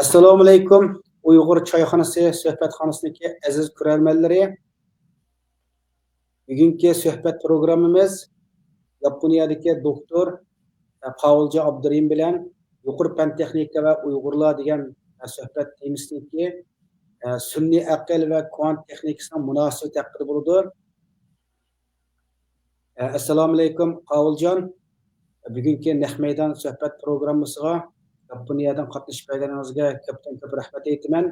Assalomu alaykum. Uyg'ur choyxonasi suhbatxonasidagi aziz ko'rarmanlari. Bugungi suhbat programmamiz Yaponiyadagi doktor Paulja Abdurim bilan yuqori fan texnika va Uyg'urlar degan suhbat temisidagi sun'iy aql va kvant texnikasining munosabati haqida bo'ladi. Assalomu alaykum Pauljon. Bugungi naq maydon suhbat programmasiga Yaponiyadan qatnashib kelganingizga ko'p rahmat aytaman.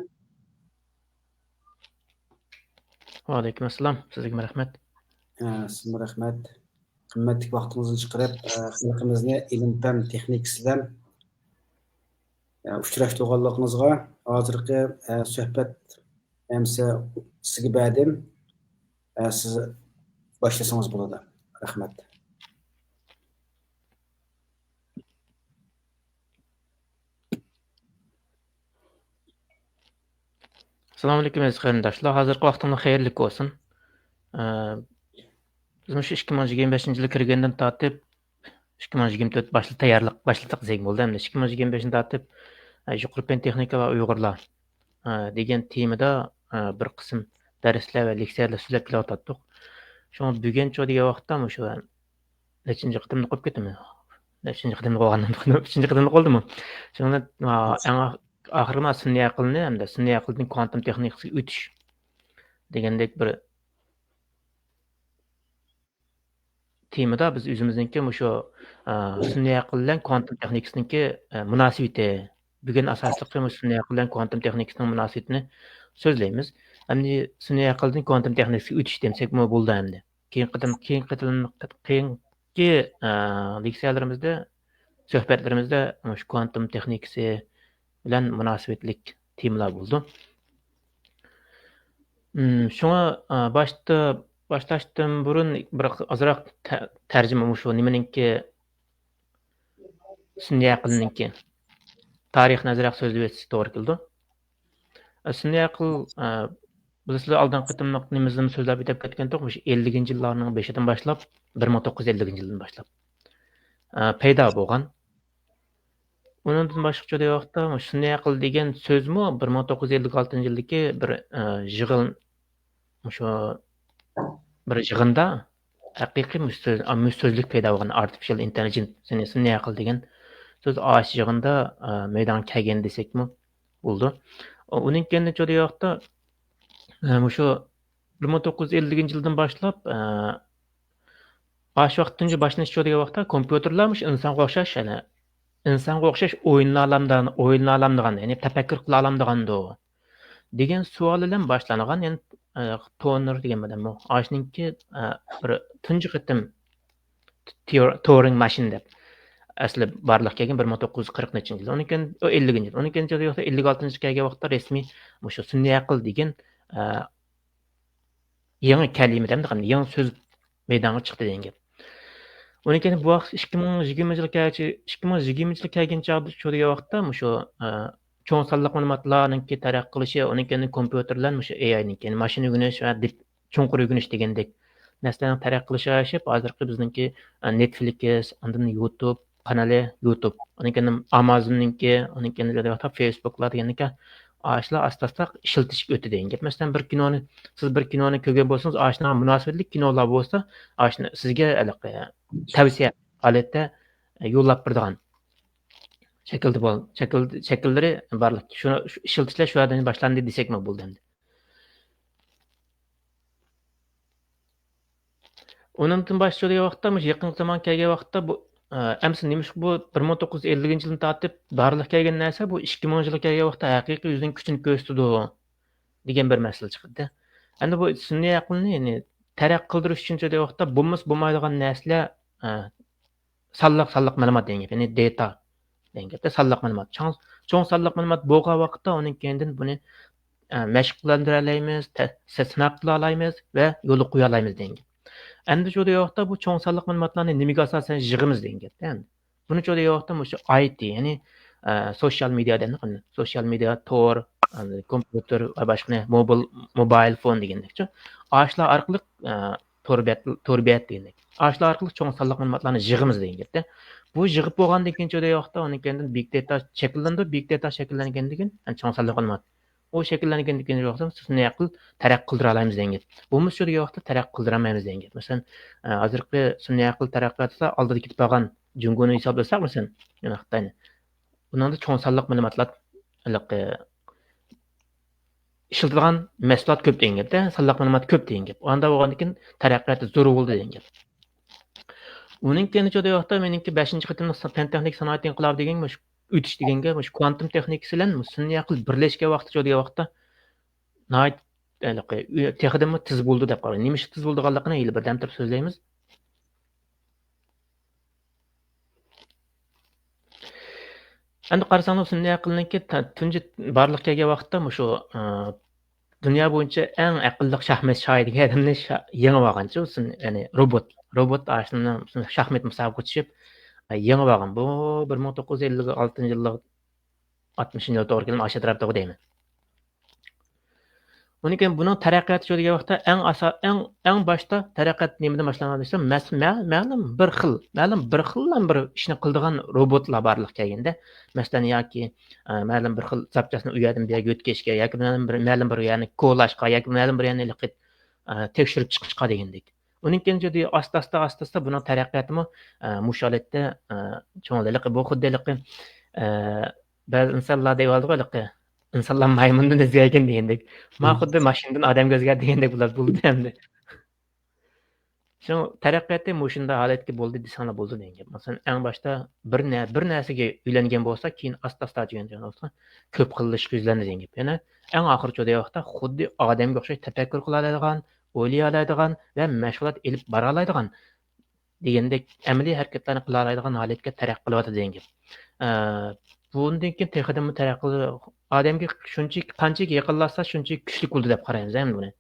Va alaykum assalom. Sizga rahmat. Sizga rahmat. Qimmatli vaqtingizni chiqarib, xalqimizni ilm-fan texnikasidan uchrashtirganligingizga hozirgi suhbat hamsa sizga berdim. Siz boshlasangiz bo'ladi. Rahmat. Assalomu alaykum aziz qarindoshlar. Hozirgi vaqtingiz xayrli bo'lsin. Biz 2025 yil kirgandan tortib 2024 boshli tayyorlik boshladik desak bo'ldi. Endi 2025 dan tortib yuqori fan texnika va Uyg'urlar degan temada bir qism darslar va leksiyalar so'zlab kelayotdik. Shuni buguncha degan vaqtda shu nechinchi qitimni qo'yib ketdimi? Nechinchi qitimni qo'ygandim? 3-chi qitimni qo'ldimi? Shuni oxirgi sun'iy aqlni hamda sun'iy aqlning kvantum texnikasiga o'tish degandek bir temada biz o'zimizningki shu sun'iy aql bilan kvantum texnikasiningki munosabati bugun asosliqi sun'iy aql bilan kvantum texnikasining munosabatini so'zlaymiz. Endi sun'iy aqlning kvantum texnikasiga o'tish desak bo'ldi endi. Keyingi leksiyalarimizda suhbatlarimizda shu kvantum texnikasi bilan munosabatlik temalar bo'ldi. Shunga boshlashdan burun bir ozroq tarjima shu nimaningki sun'iy aqlninki tarixni ozroq so'zlab o'tishga to'g'ri keldi. Sun'iy aql bizlar oldin qitimliq nimamizni so'zlab o'tib ketgandik. 50-yillarning 5-idan boshlab 1950-yildan boshlab paydo bo'lgan. Undan boshqa joyda vaqtda sun'iy aql degan so'zmi 1956-yildagi bir yig'in bir yig'inda haqiqiy so'zlik paydo bo'lgan artificial intelligence sun'iy aql degan so'z osh yig'inda maydonga kelgan desakmi bo'ldi. Uning kendi joyda vaqtda shu 1950-yildan boshlab osh vaqtdan boshlanish joyda vaqtda kompyuterlar insonga o'xshash o'yinlar olamdigan, ya'ni tafakkur qila olamdigandi degan savol bilan boshlangan. Ya'ni Toner degan odam oshninki bir tunji qitim Turing mashina deb asli barliq kelgan 1940-yil. Undan keyin 50-yil. Undan keyin 56-yilga kelgan vaqtda rasmiy shu sun'iy aql degan yangi kalima degan yangi so'z maydonga chiqdi degan gap. Undan keyin bu vaqt 2020-yilga kelgan chog'da vaqtda shu cho'ng sonliq ma'lumotlarning taraqqiy qilishi, undan keyin kompyuterlar AIning, ya'ni mashina o'rganish va cho'nqur o'rganish degandek narsalarning taraqqiy qilishi hozirgi bizningki Netflix, undan YouTube kanali, YouTube, undan keyin Amazonninki, undan keyin Facebooklar degandek ashlar asosda ishlatishga o'tdi degan gap. Masalan, siz bir kinoni ko'rgan bo'lsangiz, ashna munosabatli kinolar bo'lsa, ashna sizga tavsiya holatda yo'llab beradigan shakllari barliq. Shuni ishlatishlar shu yerdan boshlandi desakmi bo'ldi endi. Undan boshqa vaqtda, yaqin zamon kelgan vaqtda bu amsi nima bu 1950-yildan tortib barliq kelgan narsa bu 2000-yilga kelgan vaqtda haqiqiy o'zining kuchini ko'rsatdi degan bir masala chiqdi. Endi bu sun'iy aqlni ya'ni taraqqiy qildirish uchun vaqtda bo'lmaydigan narsalar sonliq ma'lumot degan gap, ya'ni data degan gapda sonliq ma'lumot. Cho'ng sonliq ma'lumot bo'lgan vaqtda uning keyin buni mashq qilindira olamiz, sinab qila olamiz va yo'lga qo'ya olamiz degan gap. Endi shu vaqtda bu cho'ng sonliq ma'lumotlarni nimaga asosan yig'imiz degan gapda endi. Buni shu vaqtda shu IT, ya'ni social media degan, social media, Tor, kompyuter va boshqa mobile phone degandek. Ashlar orqali to'rbiyat degandek. Ashlar orqali cho'ng sonliq ma'lumotlarni yig'imiz degan gapda. Bu yig'ib bo'lgandan keyin jo'da yoqda uning keyin big data shakllandi, big data shakllangandan keyin chong sonli ma'lumot. O shakllangandan keyin yoqda sun'iy aql taraqqiy qildira olamiz degan gap. Bo'lmasa jo'da yoqda taraqqiy qildira olmaymiz degan gap. Masalan, hozirgi sun'iy aql taraqqiyotida oldida ketib qolgan Jungoni hisoblasak, masalan, yana Xitoyni. Buningda chong sonli ma'lumotlar ishlatilgan mahsulot ko'p degan gapda, sonli ma'lumot ko'p degan gap. Unda bo'lgandan keyin taraqqiyoti zo'r bo'ldi degan gap. Uning keyin jo'da yoqda meningki 5-chi qitimli fan texnik sanoat inqilobi degan mush o'tish deganga mush kvantum texnikasi bilan sun'iy aql birlashgan vaqtda jo'da yoqda nayt texnimi tiz bo'ldi deb qarang. Nima ish tiz bo'lganligini yil birdan turib so'zlaymiz. Endi qarasangiz sun'iy aqlningki tunji barliq kelgan vaqtda mushu dunyo bo'yicha eng aqlli shaxmat shoyi degan adamni yengib olgancha, ya'ni robot aslida shaxmat musobaqasiga tushib yengib olgan. Bu 1956-yilda 60-yilda to'g'ri kelgan Osiyo tarafdagi deyman. Uning keyin buning taraqqiyoti degan vaqtda eng boshda taraqqiyot nimadan boshlanadi desa, ma'lum bir xil bir ishni qiladigan robotlar borliq kelganda, masalan yoki ma'lum bir xil zapchasini uyatini bu yerga o'tkazishga yoki ma'lum bir ya'ni kolashga yoki ma'lum bir ya'ni tekshirib chiqishga degandek. Uning keyin jodi asta buning taraqqiyotimi mush holatda cho'ng'alik bu xuddalik ba'zi insonlar deyoldi insonlar maymundan o'zgargan degandek. Men xuddi mashinadan odamga o'zgardi degandek bular bo'ldi endi. Shu taraqqiyotda mushunda holatga bo'ldi desanglar bo'ldi degan. Masalan, eng boshda bir narsaga uylangan bo'lsa, keyin asta degan bo'lsa, ko'p qilishga yuzlandi degan gap. Yana eng oxirgi vaqtda xuddi odamga o'xshash tafakkur qila oladigan, o'ylay oladigan va mashg'ulot elib bora oladigan degandek amaliy harakatlarni qila oladigan holatga taraqqiy qilyapti degan gap. Bundan keyin texnikani taraqqiy odamga shunchaki qanchaki yaqinlashsa shunchaki kuchli bo'ldi deb qaraymiz endi buni.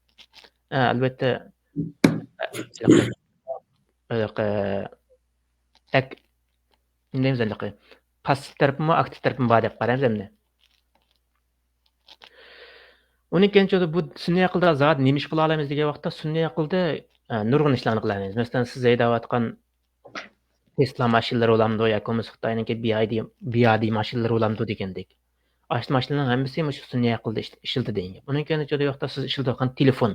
Albatta passiv tarafmi aktiv tarafmi bor deb qaraymiz endi. Uning keyin bu sun'iy aqlda zot nima ish qila olamiz degan vaqtda sun'iy aqlda nurg'un ishlarni qilamiz. Masalan, siz haydayotgan Tesla mashinalari bo'lamdi yoki Xitoyniki BYD mashinalari bo'lamdi degandek. Ashli mashinalarning hammasi shu sun'iy aqlda ishlatadi degan. Uning keyin jo'da yoqda siz ishlatayotgan telefon,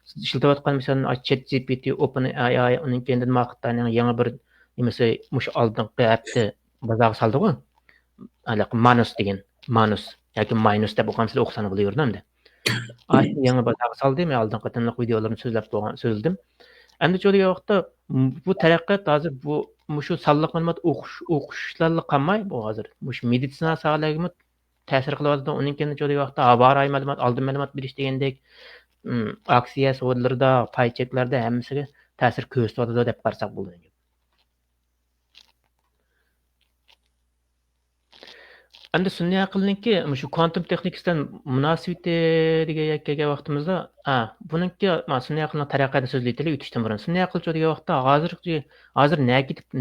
siz ishlatayotgan masalan ChatGPT, OpenAI, uning keyin Xitoyning yangi bir nimasi mush oldingi hafta bozorga soldi-ku. Manus degan, Manus yoki Minus deb o'qamsizlar o'qisani bo'laverdi. Yangi bozorga soldi, men oldingi qatimliq videolarni so'zladim. Endi jo'da yoqda bu taraqqiyot hozir bu mushu sonliq ma'lumot o'qishlarga qolmay bu hozir mush meditsina sohasiga ta'sir qilyapti. Uning keyin jo'da yoqda avariy ma'lumot, oldin ma'lumot berish degandek aksiya savdolarida, pay cheklarda hammasiga ta'sir ko'rsatyapti deb qarasak bo'ladi. Endi sun'iy aqlningki shu kvantum texnikasidan munosabati degan kelgan vaqtimizda, buningki sun'iy aqlning taraqqiyoti so'zlaydilar o'tishdan burun. Sun'iy aql degan vaqtda hozir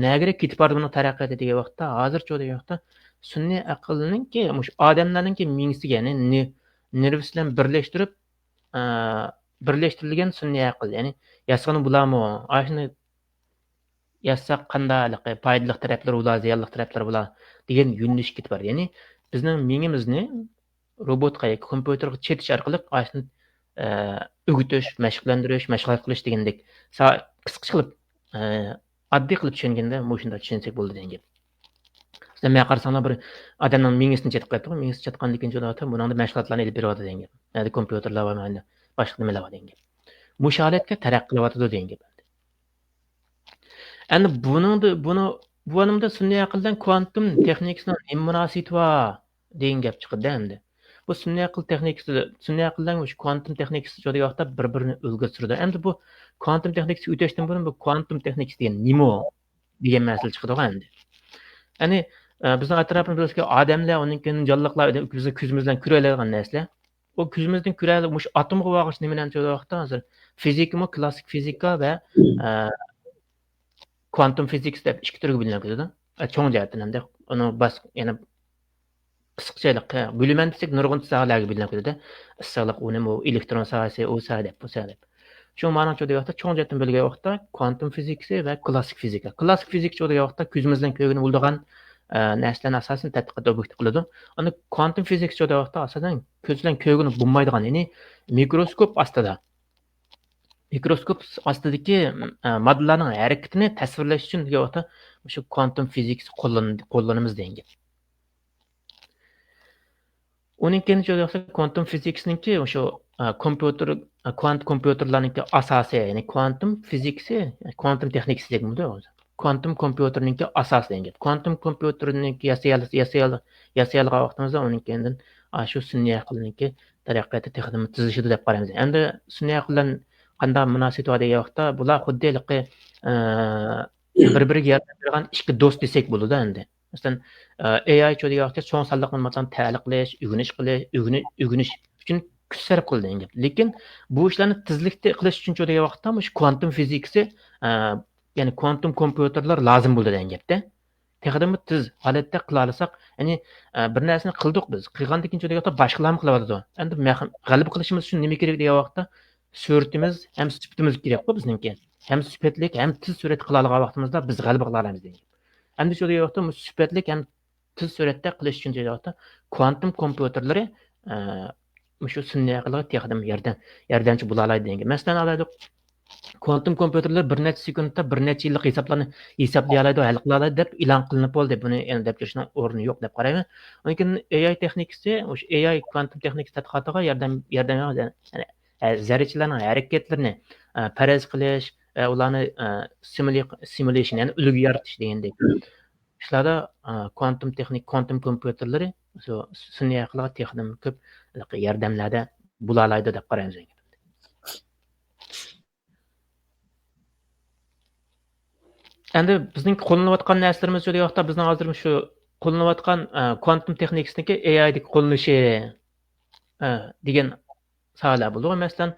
nagara ketib bordi buning taraqqiyoti degan vaqtda, hozir degan vaqtda sun'iy aqlningki shu odamlarningki mingsiga, ya'ni nervisi bilan birlashtirilgan sun'iy aql, ya'ni yasag'ini bularmi, ashuni yasak qanday foydali taraflari bo'lar, ziyonli taraflari bo'lar degan yo'nalish ketib bor. Ya'ni bizning mingimizni robotga yoki kompyuterga chetish orqali ashuni o'g'itish, mashg'ulot qilish degandek qisqa qilib oddiy qilib tushunganda shunda tushunsak bo'ldi degan gap. Sizlar men qarasanglar bir odamning mingisini chetib qo'yibdi, mingisi chetgandan keyin jo'da buningda mashg'ulotlarni ilib beryapti degan gap. Ya'ni kompyuterlar va mana boshqa nimalar bor degan gap. Mush holatga taraqqiy qilyapti degan gap. Endi buningda sun'iy aqldan kvantum texnikasining nima munosabati bor degan gap chiqdi endi. Bu sun'iy aql texnikasi, sun'iy aqldan shu kvantum texnikasi jo'da yoqda bir-birini o'lga surdi. Endi bu kvantum texnikasi o'tishdan burun bu kvantum texnikasi degan nima degan masala chiqdi endi. Ya'ni bizning atrofimizdagi odamlar, uning keyin jonliqlar, bizni ko'zimiz bilan ko'ra oladigan narsalar, o ko'zimizdan ko'ra mush atomga bog'liq nimadan jo'da yoqda hozir fizikami, klassik fizika va kvantum fizikasi deb ikki turga bo'linadi. Cho'ng jihatdan hamda uni yana qisqachalik bo'laman desak nurg'un sohalarga bo'linadi. Issiqlik, unimi, elektron sohasi, u soha deb, bu soha deb. Şu mananço diye vaqtda çoğun jetim bölge vaqtda kuantum fiziksi ve klasik fizika. Klasik fizik şu diye vaqtda küzümüzden köygünü bulduğan näslen asasen tadqiqat obyekti qılıdı. Onu kuantum fizik şu diye vaqtda asasen közlen köygünü bulmaydigan, yani mikroskop astıda. Mikroskop astidagi moddalarning harakatini tasvirlash uchun degan vaqtda shu kuantum fizikasi qo'llanamiz degan. Uning keyin kuantum fizikasningki o'sha kompyuter kvant kompyuterlarningki asosi, ya'ni kuantum fizikasi, kuantum texnikasi degan bo'ladi. Kuantum kompyuterningki asosi degan. Kuantum kompyuterningki yasayalgan vaqtimizda uning keyin shu sun'iy aqlningki taraqqiyoti texnik tuzilishida deb qaraymiz. Endi sun'iy aqllar qanday munosabat bor degan vaqtda bular xuddi bir-biriga yordam bergan ikki do'st desak bo'ladi endi. Masalan, AI degan vaqtda cho'ng sonliq ma'lumotlarni ta'liq qilish, o'rganish uchun kuch sarf qildi degan. Lekin bu ishlarni tezlikda qilish uchun degan vaqtda shu kuantum fizikasi, ya'ni kuantum kompyuterlar lozim bo'ldi degan gapda. Texnik tez holatda qila olsak, ya'ni bir narsani qildik biz. Qilgandan keyin degan vaqtda boshqalarni qilyapti. Endi g'alaba qilishimiz uchun nima kerak degan vaqtda suratimiz hem süpetimiz kerak bu bizningki. Hem süpetlik hem tez surat qila olgan vaqtimizda biz g'alaba qila olamiz degan. Endi shu vaqtda süpetlik hem tez suratda qilish uchun degan vaqtda kuantum kompyuterlari shu sun'iy aqlga texnik yordamchi bo'la oladi degan. Masalan, alaylik kuantum kompyuterlar bir necha sekundda bir necha yillik hisoblarni hisoblay oladi, hal qila oladi deb e'lon qilinib bo'ldi. Buni endi deb turishning o'rni yo'q deb qarayman. Lekin AI texnikasi, o'sha AI kuantum texnikasi tadqiqotiga yordam zarrachalarning harakatlarini faraz qilish, ularni simulation, ya'ni ulgu yaratish degandek ishlarda kuantum kompyuterlari shu sun'iy aqlga texnik ko'p yordamlarda bo'la oladi deb qaraymiz. Endi bizning qo'llanayotgan narsalarimiz shu vaqtda bizning hozir shu qo'llanayotgan kuantum texnikasidagi AI'dagi qo'llanishi degan sohalar bo'ldi. Masalan,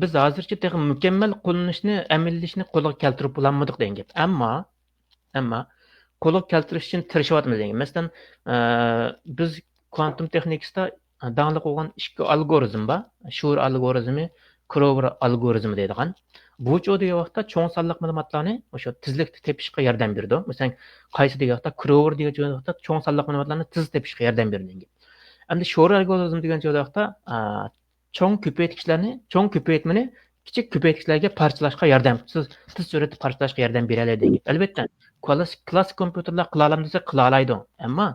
biz hozircha texnik mukammal qo'llanishni amallashni qo'lga keltirib bo'lmadik degan gap. Ammo qo'lga keltirish uchun tirishyapmiz degan. Masalan, biz kuantum texnikasida dangli qo'ygan ikki algoritm bor. Shur algoritmi, Kroger algoritmi deydigan. Bu degan vaqtda cho'ng sonliq ma'lumotlarni o'sha tezlikda tepishga yordam berdi. Masalan, qaysi degan vaqtda Kroger degan vaqtda cho'ng sonliq ma'lumotlarni tez tepishga yordam berdi. Endi Shur algoritmi degan vaqtda cho'ng ko'paytmani kichik ko'paytgichlarga parchalashga yordam, tez suratda parchalashga yordam beradi. Albatta, klassik kompyuterlar qila olamiz desa qila oladi. Ammo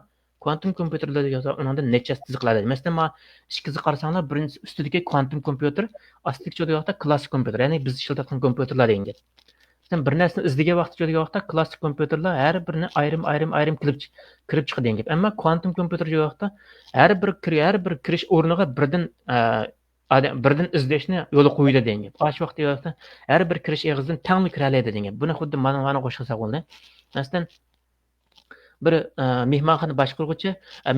kuantum kompyuterlar degan uningda necha tez qiladi. Masalan, ikkinchi qarasanglar, birinchi ustidagi kuantum kompyuter, astidagi vaqtda klassik kompyuter, ya'ni biz ishlatayotgan kompyuterlar degan. Sen bir narsani izlagan vaqtda klassik kompyuterlar har birini ayrim kirib chiqadi degan. Ammo kuantum kompyuter degan vaqtda har bir kirish o'rniga birdan izlashni yo'l qo'ydi degan. Osh vaqtda har bir kirish eg'izidan tangli kira oladi degan. Buni xuddi mana qo'shilsa bo'ldi. Masalan, bir mehmonxona boshqaruvchi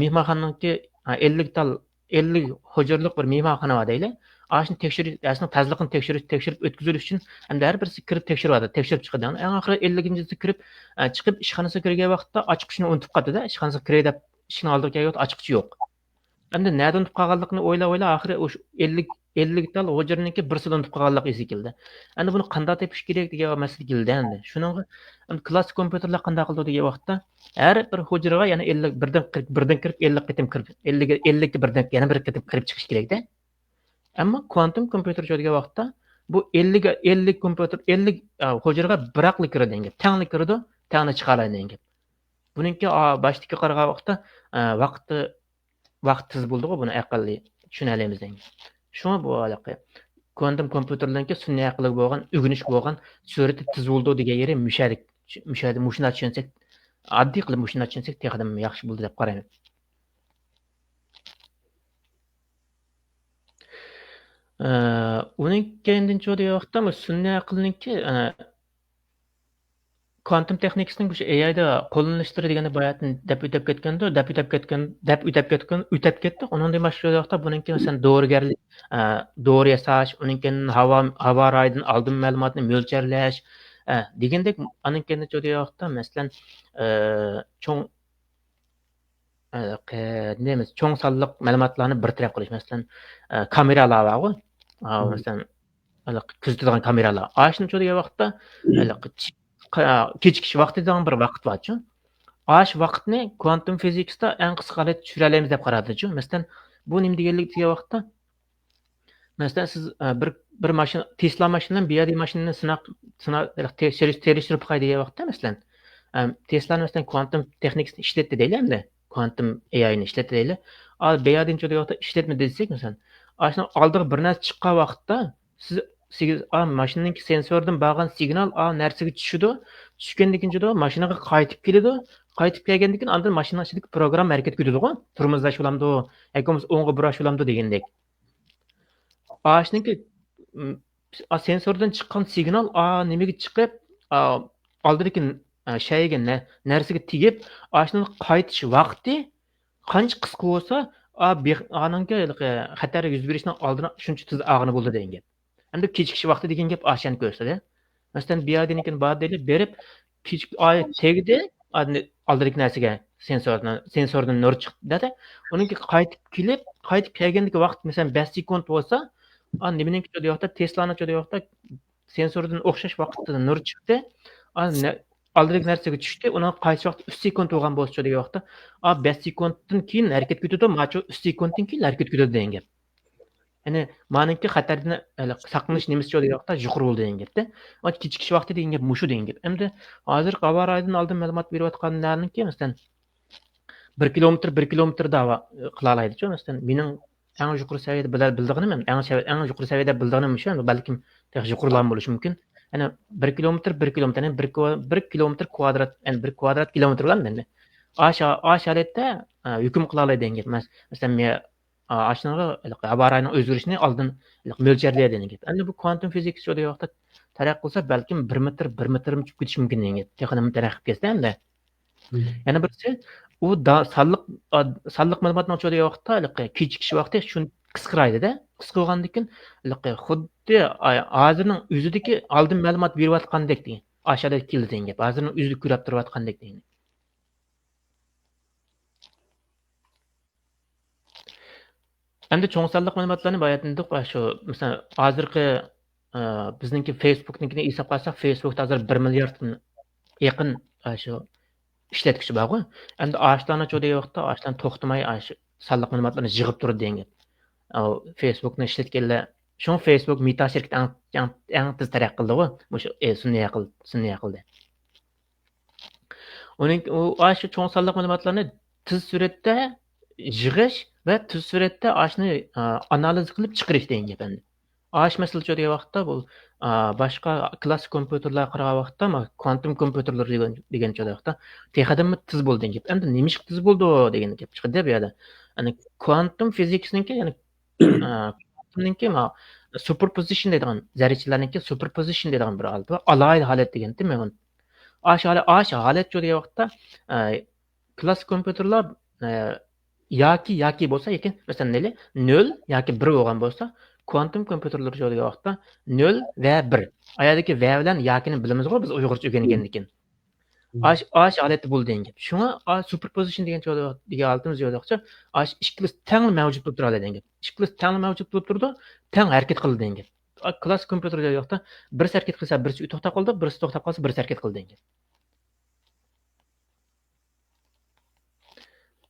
mehmonxonaniki 50 hujurlik bir mehmonxona bor deyli. Ashni tekshirish, asli tezlikni tekshirib o'tkazish uchun endi har birisi kirib tekshirib chiqadi. Eng oxiri 50-chi kirib chiqib ishxonasiga kirgan vaqtda ochiqchini unutib qoldi-da. Ishxonasiga kiray deb ishni oldiga kelgan ochiqchi yo'q. Endi nada unutib qolganligini o'ylab oxiri o'sha 50 tal hujurniki birsini unutib qolganlik esi keldi. Endi buni qanday tepish kerak degan masala keldi endi. Shuningga klassik kompyuterlar qanday qildi degan vaqtda har bir hujraga yana 50 birdan kirib 50 qitim kirib 50 ga birdan yana bir qitim kirib chiqish kerak-da. Ammo kuantum kompyuter degan vaqtda bu 50 kompyuter 50 hujraga biraqli kiradi degan. Tangli kiradi, tangli chiqaradi degan. Buningki boshdagi qaragan vaqtda vaqt tez bo'ldi-ku, buni aqlli tushunalamiz degan. Shuna bu aloqa. Kuantum kompyuterlarga sun'iy aqlga bo'lgan, o'rganish bo'lgan surati tez bo'ldi degan yeri mushalik. Mushuna tushunsak, oddiy qilib mushuna tushunsak, texnik yaxshi bo'ldi deb qarayman. Uning keyingi vaqtda sun'iy aqlningki kuantum texnikasining o'sha AI'da qo'llanishlari degani bayatni deb o'tib ketdi. Uningdan boshqa vaqtda buningki masalan dorigarlik, dori yasash, uningki havo raydan oldin ma'lumotni mo'ljallash degandek aningki vaqtda masalan cho'ng sonliq ma'lumotlarni bir taraf qilish, masalan kameralar bor. Masalan kuzatadigan kameralar. Ashni degan vaqtda kechkish vaqti degan bir vaqt bor-ku. Ash vaqtni quantum physicsda eng qisqa holatda tushira olamiz deb qaradi-ku. Masalan, bu nima deganlik degan vaqtda masalan siz bir mashina Tesla mashinani bir mashinani terishtirib qo'y degan vaqtda masalan Tesla'ni masalan quantum texnikasini ishlatdi deylik endi. Quantum AI'ni ishlatdi deylik. Beyadinchi degan vaqtda ishlatma desak masalan, ashuni oldiga bir narsa chiqqan vaqtda siz mashinaning sensordan bo'lgan signal narsaga tushidi. Tushgandan keyin mashinaga qaytib keladi. Qaytib kelgandan keyin ondan mashina ichidagi program harakat qiladi-ku. Turmizlash bo'lamdi, yoki o'ngga burash bo'lamdi degandek. Ashninki sensordan chiqqan signal nimaga chiqib, oldidagi shayga narsaga tegib, ashning qaytish vaqti qancha qisqa bo'lsa, ananki xatar yuz berishining oldini shuncha tez og'ini bo'ldi degan gap. Endi kechikish vaqti degan gap ashani ko'rsatadi. Masalan, bu yerdan bor deylik berib, kechik tegdi, oldidagi narsaga sensordan nur chiqdi. Uningki qaytib kelgandagi vaqt masalan 5 sekund bo'lsa, nimaninki yo'qda Tesla'ni yo'qda sensordan o'xshash vaqtda nur chiqdi. Oldidagi narsaga tushdi. Uni qaytish vaqti 3 sekund bo'lgan bo'lsa degan vaqtda 5 sekunddan keyin harakat qiladi, macho 3 sekunddan keyin harakat qiladi degan gap. Ya'ni meniki xatardan saqlanish nimasi degan vaqtda yuqori bo'ldi degan gapda. Kechikish vaqti degan gap mushu degan gap. Endi hozir avariyadan oldin ma'lumot berayotganlarniki masalan 1 kilometrda qila oladi-ku. Masalan, mening eng yuqori saviyada bildiganim, eng yuqori saviyada bildiganim shu, balkim yuqorilam bo'lishi mumkin. Ya'ni 1 kilometr, ya'ni 1 kilometr kvadrat, ya'ni 1 kvadrat kilometr bilan endi. Ash holatda hukm qila oladi degan gap. Masalan, men ashnaga avariyaning o'zgarishini oldin mo'ljallaydi degan gap. Endi bu quantum fiziks degan vaqtda taraqqi qilsa, balkim 1 metr chiqib ketishi mumkin degan gap. Texnik taraqqi ketsa endi. Yana birisi u sonliq ma'lumotni degan vaqtda kechikish vaqti shuni qisqaraydi-da. Qisqa bo'lgandan keyin xuddi hozirning o'zidagi oldin ma'lumot berayotgandek degan. Aşağıda keldi degan gap. Hozirning o'zida ko'rib turayotgandek degan. Endi cho'ng sonliq ma'lumotlarni bayatındık shu masalan hozirgi bizningki Facebook'nikini hisoblasa Facebook'da hozir 1 milliarddan yaqin shu ishlatkichi bor-ku. Endi ashlarni degan vaqtda ashdan to'xtamay shu sonliq ma'lumotlarni yig'ib turadi degan gap. Facebook'ni ishlatganlar shu Facebook meta shirkati eng tez taraqqi qildi-ku. Shu sun'iy aqlda. Uning shu cho'ng sonliq ma'lumotlarni tez suratda yig'ish va tez suratda ashni analiz qilib chiqarish degan gap endi. Ash masalasi degan vaqtda bu boshqa klassik kompyuterlar qaragan vaqtda quantum kompyuterlar degan vaqtda texadan tez bo'ldi degan gap. Endi nima ish tez bo'ldi degan gap chiqdi bu yerda. Ya'ni quantum physicsningki, ya'ni quantumningki superposition deydigan zarrachalarningki superposition deydigan bir holat bor. Alohida holat deganda men ash holat degan vaqtda klassik kompyuterlar yoki bo'lsa, lekin masalan 0 yoki 1 bo'lgan bo'lsa, quantum kompyuterlar degan vaqtda 0 va 1. Ayadagi va bilan yakini bilamiz-ku biz Uyg'urcha o'rgangandan keyin. Ash holati bo'ldi degan gap. Shunga superposition degan holatimiz yo'qcha, ash ikkisi teng mavjud bo'lib turadi degan gap. Ikkisi teng mavjud bo'lib turdi, teng harakat qildi degan gap. Klassik kompyuter degan vaqtda birisi harakat qilsa, birisi to'xtab qoldi, birisi to'xtab qolsa, birisi harakat qildi degan gap.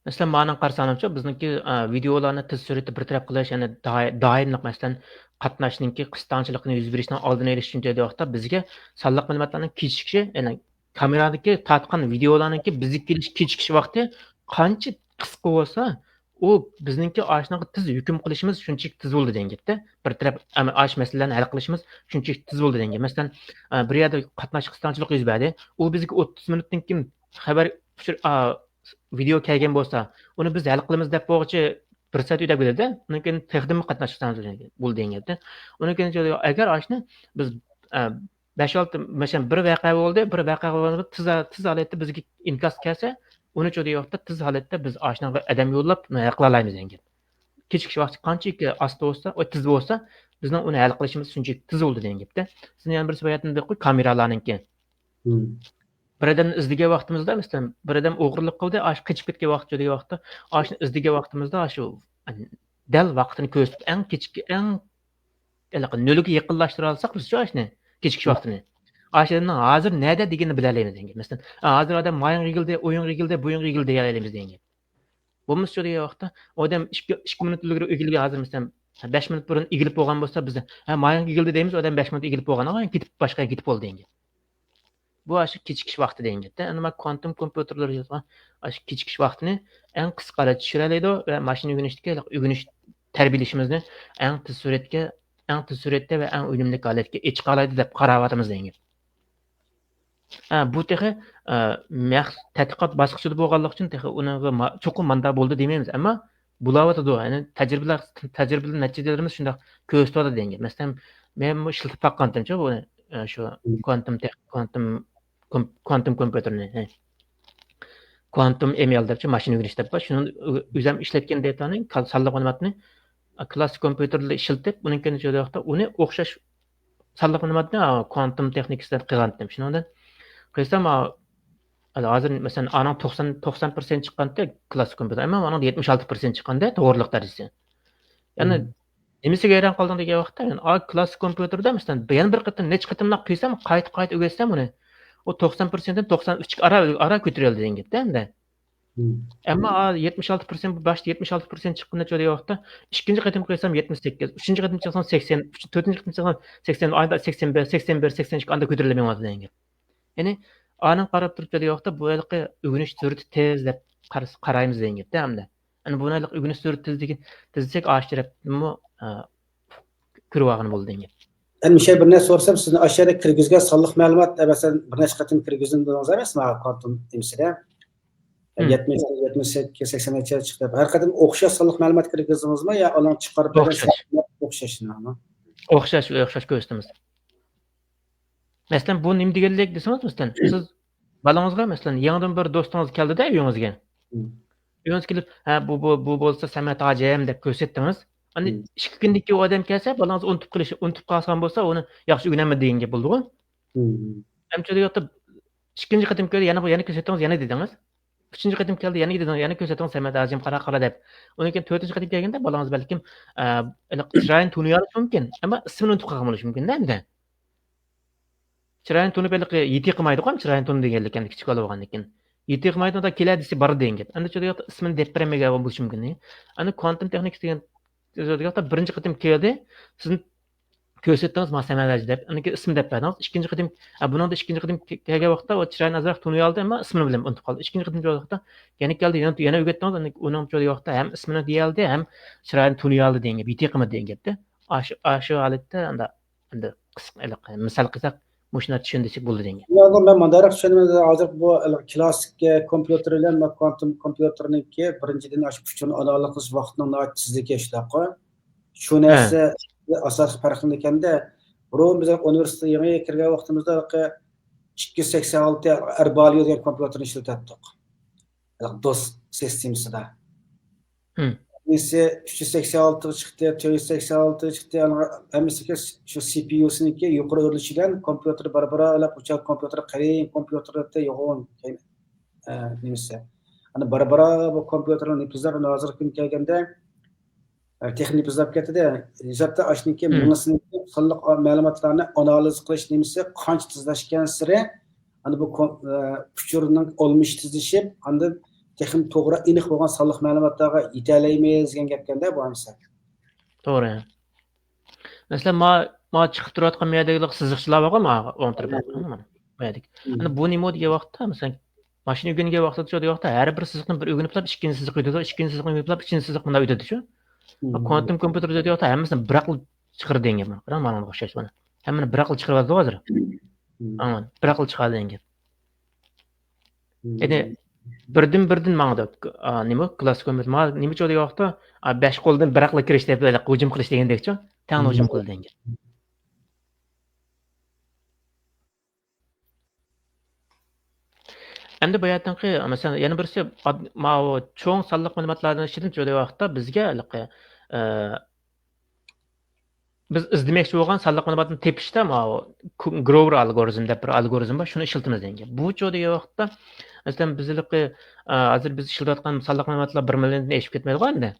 Masalan, mening qarasam bizningki videolarni tez suratda bir taraf qilish, ya'ni doimlik masalan qatnashninki qisqanchilikni yuz berishdan oldini olish uchun degan vaqtda bizga sonliq ma'lumotlarning kechikishi, ya'ni kameradagi tortgan videolarningki bizga kechikish vaqti qancha qisqa bo'lsa, u bizningki ashnaga tez hukm qilishimiz shunchalik tez bo'ldi degan gapda. Bir taraf ash masalalarni hal qilishimiz shunchalik tez bo'ldi degan gap. Masalan, bir yerda qatnash qisqanchilik yuz berdi, u bizga 30 minutdan keyin xabar video kelgan bo'lsa, uni biz hal qilamiz deb bo'g'ichi 1 soat uyda bo'ladi. Undan keyin texnik qatnashchilar bo'ldi degan gapda. Undan keyin agar ashni biz 5-6 masalan bir voqea bo'ldi, tez holatda bizga inkos kelsa, uni degan vaqtda tez holatda biz ashnaga odam yo'llab hal qila olamiz degan gap. Kechikish vaqti qanchaki asta bo'lsa, tez bo'lsa, bizning uni hal qilishimiz shunchalik tez bo'ldi degan gapda. Sizning yana bir bayatında kameralarningki. Bir adam izdigan vaqtimizda, masalan, bir adam o'g'irlik qildi, qochib ketgan vaqt degan vaqtda, ashni izdigan vaqtimizda shu dal vaqtini ko'rsatib, eng nölüge yaqinlashtira olsak biz shu ishni kechikish vaqtini ashini hozir nada deganini bilalaymiz degan. Masalan, hozir odam mayın yigildi, o'yin yigildi, bo'yin yigildi deyalaymiz degan. Bo'lmasa shu degan vaqtda odam 2 minut ilgari egilgan hozir masalan 5 minut burun egilib bo'lgan bo'lsa biz mayın yigildi deymiz, odam 5 minut egilib bo'lgan, ketib boshqa ketib bo'ldi degan. Bu aşı kechikish vaqti deganda, nima kvantum kompyuterlar yozgan aşı kechikish vaqtini eng qisqara tushiradi va mashina o'rganishga tarbiyalashimizni eng tez suratda va eng unumli holatga chiqaradi deb qarayapmiz degan. Bu texi tadqiqot bosqichida bo'lganlik uchun texi uni cho'qim manda bo'ldi demaymiz, ammo bulavotadi. Ya'ni tajribalar natijalarimiz shunday ko'rsatadi degan. Masalan, men bu ishlatib baqqanimcha bu shu kvantum kompyuterni kvantum ML deb mashina o'rganish deb shuni o'zim ishlatgan dataning sonliq ma'lumotni klassik kompyuterda ishlatib, uning keyin vaqtda uni o'xshash sonliq ma'lumotni kvantum texnikasidan qilgandim. Shundan qilsam hozir masalan ana 90% chiqqanda klassik kompyuter, ammo ana 76% chiqqanda to'g'riliq darajasi. Ya'ni nimasiga hayron qoldim degan vaqtda, men klassik kompyuterda masalan yana bir qatim necha qatimlab qilsam, qayta o'rgatsam uni o 90% dan 93 ara ko'tarildi deganda. Ammo 76% boshda 76% chiqqanda cho'day vaqtda ikkinchi qatim qilsam 78, uchinchi qatim qilsam 80, to'rtinchi qatim qilsam 80, oyda 81, 81, 82 anda ko'tarilmayapti degan. Ya'ni aning qarab turib cho'day vaqtda bu yilqi o'rganish surati tez deb qaraymiz deganda hamda. Ana bu yilqi o'rganish surati tezlik oshiribmi ko'rib olgan bo'ldi degan. Bir şey bir ne sorsam sizin aşağıda kirgizgen sonliq ma'lumot mesela bir necha qatim kirgizdim dedingiz emasmi kvantum demisida 70 78 80 chiqdi. Har qatim o'xshash sonliq ma'lumot kirgizdingizmi yo ularni chiqarib o'xshashmi? O'xshash ko'rsatamiz. Masalan, bu nima deganlik desangiz, masalan, siz balangizga masalan yangidan bir do'stingiz keldi-da uyingizga. Uyingizga kelib, bu bo'lsa Samat hojim deb ko'rsatdingiz. Hani 2 kundan keyin odam kelsa, balangiz unutib qolgan bo'lsa, uni yaxshi o'rganma degan gap bo'ldi-ku. Hamchada yo'qda ikkinchi qatim keldi, yana ko'rsatingiz, yana dedingiz. Uchinchi qatim keldi, yana ko'rsatingiz, Samat hojim qara deb. Undan keyin to'rtinchi qatim kelganda balangiz balkim chiroyini tuniy olish mumkin, ammo ismini unutib qolgan bo'lishi mumkin-da endi. Chiroyini tunib yeti qilmaydi-ku, chiroyini tuni deganlikdan kichik olib olgandan keyin. Yeti qilmaydi, unda keladi desa bor degan gap. Endi cho'da yo'qda ismini deb bermagan bo'lishi mumkin. Ana kvantum texnikasi degan yo'qda birinchi qatim keldi, sizni ko'rsatdingiz masalan deb, uniki ismi deb berdingiz. Ikkinchi qatim, buningda ikkinchi qatim kelgan vaqtda o chiroyini azroq tuniy oldi, ammo ismini bilan unutib qoldi. Ikkinchi qatim vaqtda yana keldi, yana o'rgatdingiz, uning cho'da vaqtda ham ismini deyildi, ham chiroyini tuniy oldi degan gap, yeti qilma degan gapda. Shu holatda endi qisqa misol qilsak, mushuna tushundik bo'ldi degan. Yo'q, men bundaroq tushundim. Hozir bu klassik kompyuter bilan kvantum kompyuterniki birinchidan shu uchun aloqasiz vaqtning tezligi shunaqa. Shu narsa asosiy farqi ekanda, burun biz universitetga yangi kirgan vaqtimizda 286 Erbalio degan kompyuterni ishlatardik. DOS sistemasida. Neyse 386 çıktı, 486 çıktı. Hemisi şu CPU'sunki yukarı örülüşüden kompüteri barbara alıp uçak kompüteri kalın kompüterde yoğun neyse. Hani barbara bu kompüterin nipizler hazır gün gelgende texnik nipizler ketdi. Zaten aşniki bunasının sonliq ma'lumotlarni analiz qilish neyse qancha tezlashgan siri hani bu uçurunun olmuş tezlashib, hani texnik to'g'ri aniq bo'lgan sonliq ma'lumotlarga yeta olmaymiz degan gapganda bu hamsa. To'g'ri. Masalan, ma chiqib turayotgan miyadagi siziqchilar bormi? O'ntirib mana. Ana bu nima degan vaqtda, masalan, mashina o'rgangan vaqtda har bir siziqni bir o'rganib olib, ikkinchi siziq o'tadi, ikkinchi siziqni o'rganib olib, uchinchi siziq bunday o'tadi-shu. Kvantum kompyuter deyapti, hammasini bir aql chiqardi degan gap. Qarang, mana bunga o'xshash mana. Hammani bir aql chiqaradi hozir. Aman, bir aql chiqadi degan gap. Endi birdan mangda nima klassik kompyuter nima cho'day vaqtda 5 qo'ldan bir aql kirish deb hujum qilish degandek-chi, tang hujum qildi degan. Endi bu yerdanki masalan yana birisi cho'ng sonliq ma'lumotlardan ichidan cho'day vaqtda bizga biz izlamoqchi bo'lgan sonliq ma'lumotni tepishda Grover algoritm deb bir algoritm bor, shuni ishlatamiz degan. Bu cho'day vaqtda masalan bizlikki hozir biz ishlatayotgan sonliq ma'lumotlar 1 milliondan oshib ketmaydi endi.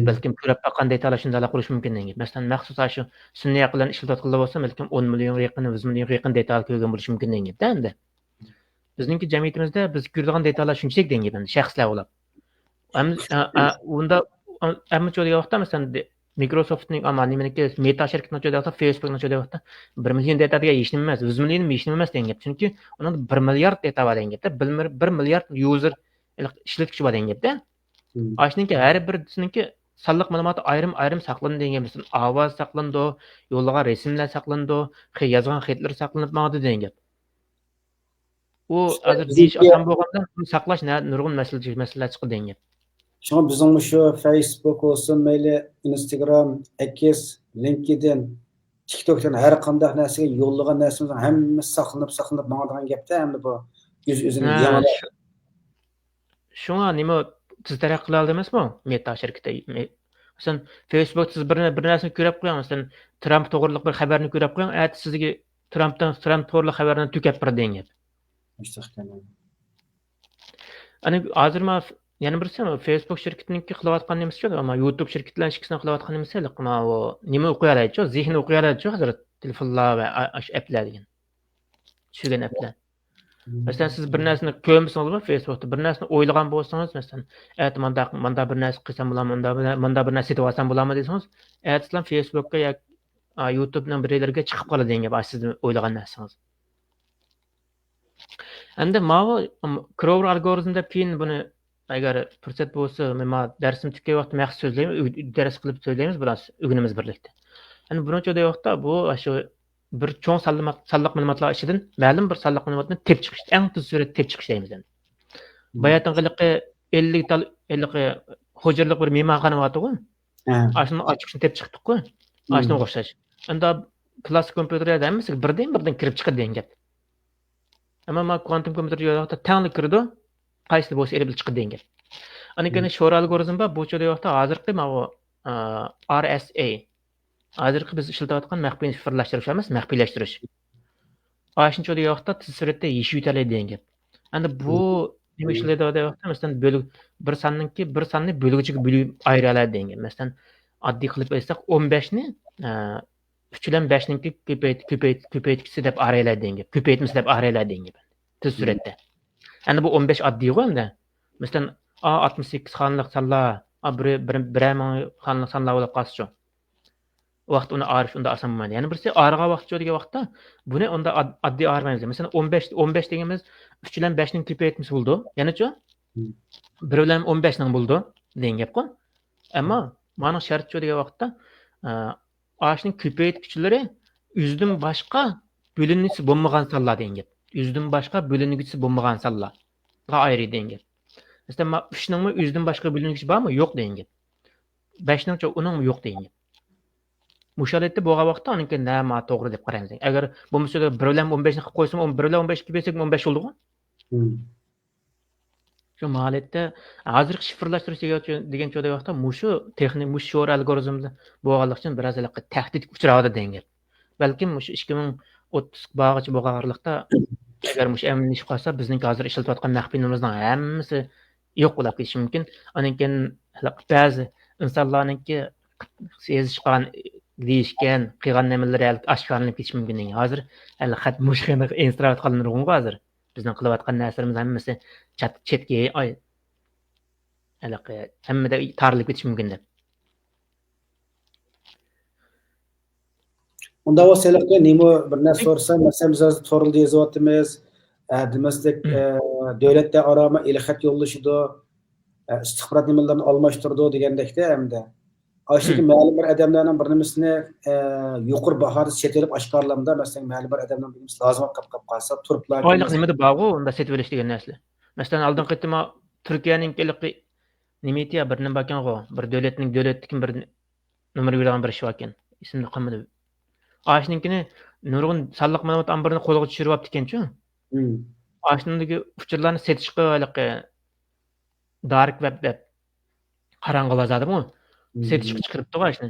balkim ko'rib baqqan datalar shunday qurish mumkin degan. Masalan, maxsus shu sun'iy aqldan ishlatayotganlar bo'lsa, balkim 10 million yaqin, 100 million yaqin data ko'rgan bo'lishi mumkin degan. Endi bizningki jamiyatimizda biz ko'radigan datalar shunchalik degan endi shaxslar bo'lib. Unda hamma joyga vaqtda masalan Microsoftning nimaniki Meta shirkatining joyida vaqtda Facebookning joyida vaqtda 1 million data degan hech nima emas, 100 million hech nima emas degan. Chunki uning 1 milliard data bor degan. 1 milliard user ishlatuvchi bor degan. Aşnınki her birisinin sallık malumatı ayrım saklandı degan misin. Ovoz saqlandı, yo'llagan resimlar saqlandı, yozgan xatlar saqlanib maqdi degan. U hozir deyish oson bo'lganda buni saqlash nurg'un masalalar chiqdi degan. Şuna bizim şu Facebook olsun, mayli Instagram, X, LinkedIn, TikTok'tan her qanday narsaga yo'llagan narsamizning hammasi saqlanib maqadigan gapda hamda bu yüz-yüzini yanada. Şuna nima siz taraq qila oldingizmi? Meta shirkati. Masalan, Facebook siz bir narsani ko'rib qo'ying, masalan, Trump to'g'riliq bir xabarni ko'rib qo'ying, sizga Trump to'g'riliq xabarni tugab bir degan. Ani hozir men yana birisi Facebook shirkatiniki qilayotgan nimasi ama YouTube shirkatlar ikkisini qilayotgan nimasi o nima o'qiy oladi-ku, zehni o'qiy oladi-ku hozir telefonlar va applar degan. Tushgan applar. Masalan, siz bir narsani ko'rmasangiz Facebookda bir narsani o'ylagan bo'lsangiz, masalan, manda bir narsa qilsam bo'ladimi, manda bir narsa setib olsam bo'ladimi desangiz, sizlar Facebookga yoki YouTubening birlariga chiqib qoladi degan sizni o'ylagan narsangiz. Endi mana Crowder algoritmida keyin buni agar fursat bo'lsa, men darsim tukkay vaqt maxsus so'zlaymiz, dars qilib so'zlaymiz, biroz o'rganamiz birlikda. Endi buncha vaqtda bu shu bir cho'ng salliq ma'lumotlar ichidan ma'lum bir salliq ma'lumotni tep chiqish, eng tez surat tep chiqish deymiz endi. Bayatdan qiliqi 50 hujurlik bir mehmonxona bor-ku. Ashuni ochishni tep chiqdik-ku. Ashuni o'xshash. Endi klassik kompyuterlarda hammasi birdan kirib chiqadi degan gap. Ammo men kvantum kompyuterda tangli kirdi, qaysi bo'lsa erib chiqadi degan gap. Anikani sho'r algoritm bor, bu vaqtda hozirgi RSA hozirgi biz ishlatayotgan maxfiy shifrlashtirish emas, maxfiylashtirish. Ashuncha vaqtda tez suratda yeshib yetadi degan gap. Endi bu nima ishlaydi vaqtda masalan bir sonni bo'lgichiga bo'lib ayira oladi degan. Masalan, oddiy qilib aytsak 15 ni 3 bilan 5 ninki ko'paytgisi deb arayiladi degan gap. Ko'paytmasi deb arayiladi degan gap. Tez suratda. Endi bu 15 oddiy endi. Masalan, 68 xonalik sonlar, bir xonalik sonlar bo'lib qolsa vaqt uni arish unda oson bo'lmaydi. Ya'ni birisi ariga vaqt degan vaqtda buni unda oddiy arimaymiz. Masalan 15 deganimiz 3 bilan 5 ning ko'paytmasi bo'ldi. Ya'ni-chi 1 bilan 15 ning bo'ldi degan gap-ku. Ammo mana shart degan vaqtda ashning ko'paytgichlari 100 dan boshqa bo'linmasi bo'lmagan sonlar degan gap. 100 dan boshqa bo'linmasi bo'lmagan sonlarga ayri degan gap. Masalan 3 ning 100 dan boshqa bo'linmasi bormi? Yo'q degan gap. 5 ning uning yo'q degan gap. Mushalatda bo'lgan vaqtda uniki nima to'g'ri deb qaraymiz. Agar bu misolda 1 bilan 15 ni qilib qo'ysam, 1 bilan 15 ko'paysak 15 bo'ldi-ku. Shu holatda hozirgi shifrlashtirish degan joyda vaqtda mushu texnik sho'r algoritmda bo'lganlik uchun biroz tahdidga uchradi degan gap. Balkim shu 2030 bog'ichi bo'lganlikda agar mush amnishib qolsa, bizning hozir ishlatayotgan maxfiyimizning hammasi yo'q bo'lib ketishi mumkin. Undan ba'zi insonlarningki sezishgan deyishgan qilgan nimalari oshkorlanib ketishi mumkin. Hozir hali xat mushxini instrument qilinirgan hozir. Bizning qilayotgan narsalarimiz hammasi chetga hammada tarilib ketishi mumkin deb. Unda o'shalarga nima bir narsa so'rasam, masalan biz hozir to'g'ri yozyapmiz. Demaslik davlatda arama ilxat yo'llashidi, istixborot nimalarni almashtirdi degandekda hamda Aşık ma'lum bir adamlarning bir nimasini yuqori bahoda setilib oshkorlamda, masalan, ma'lum bir adamning bir nimasi lozim qolib qolsa, turiblar. Oylik nimada bor-ku, unda setib olish degan narsa. Masalan, oldin qaytma Turkiyaning kelqi nimetiya bir nima ekan-ku, bir davlatning bir nomer bergan bir ish ekan. Ismini qilmadi. Ashninkini nurg'un sonliq ma'lumot ambirini qo'lga tushiryapti ekan-ku. Ashnindagi uchurlarni setishga dark web deb qarang'i yozadi-ku. Setichib chiqiribdi ashni.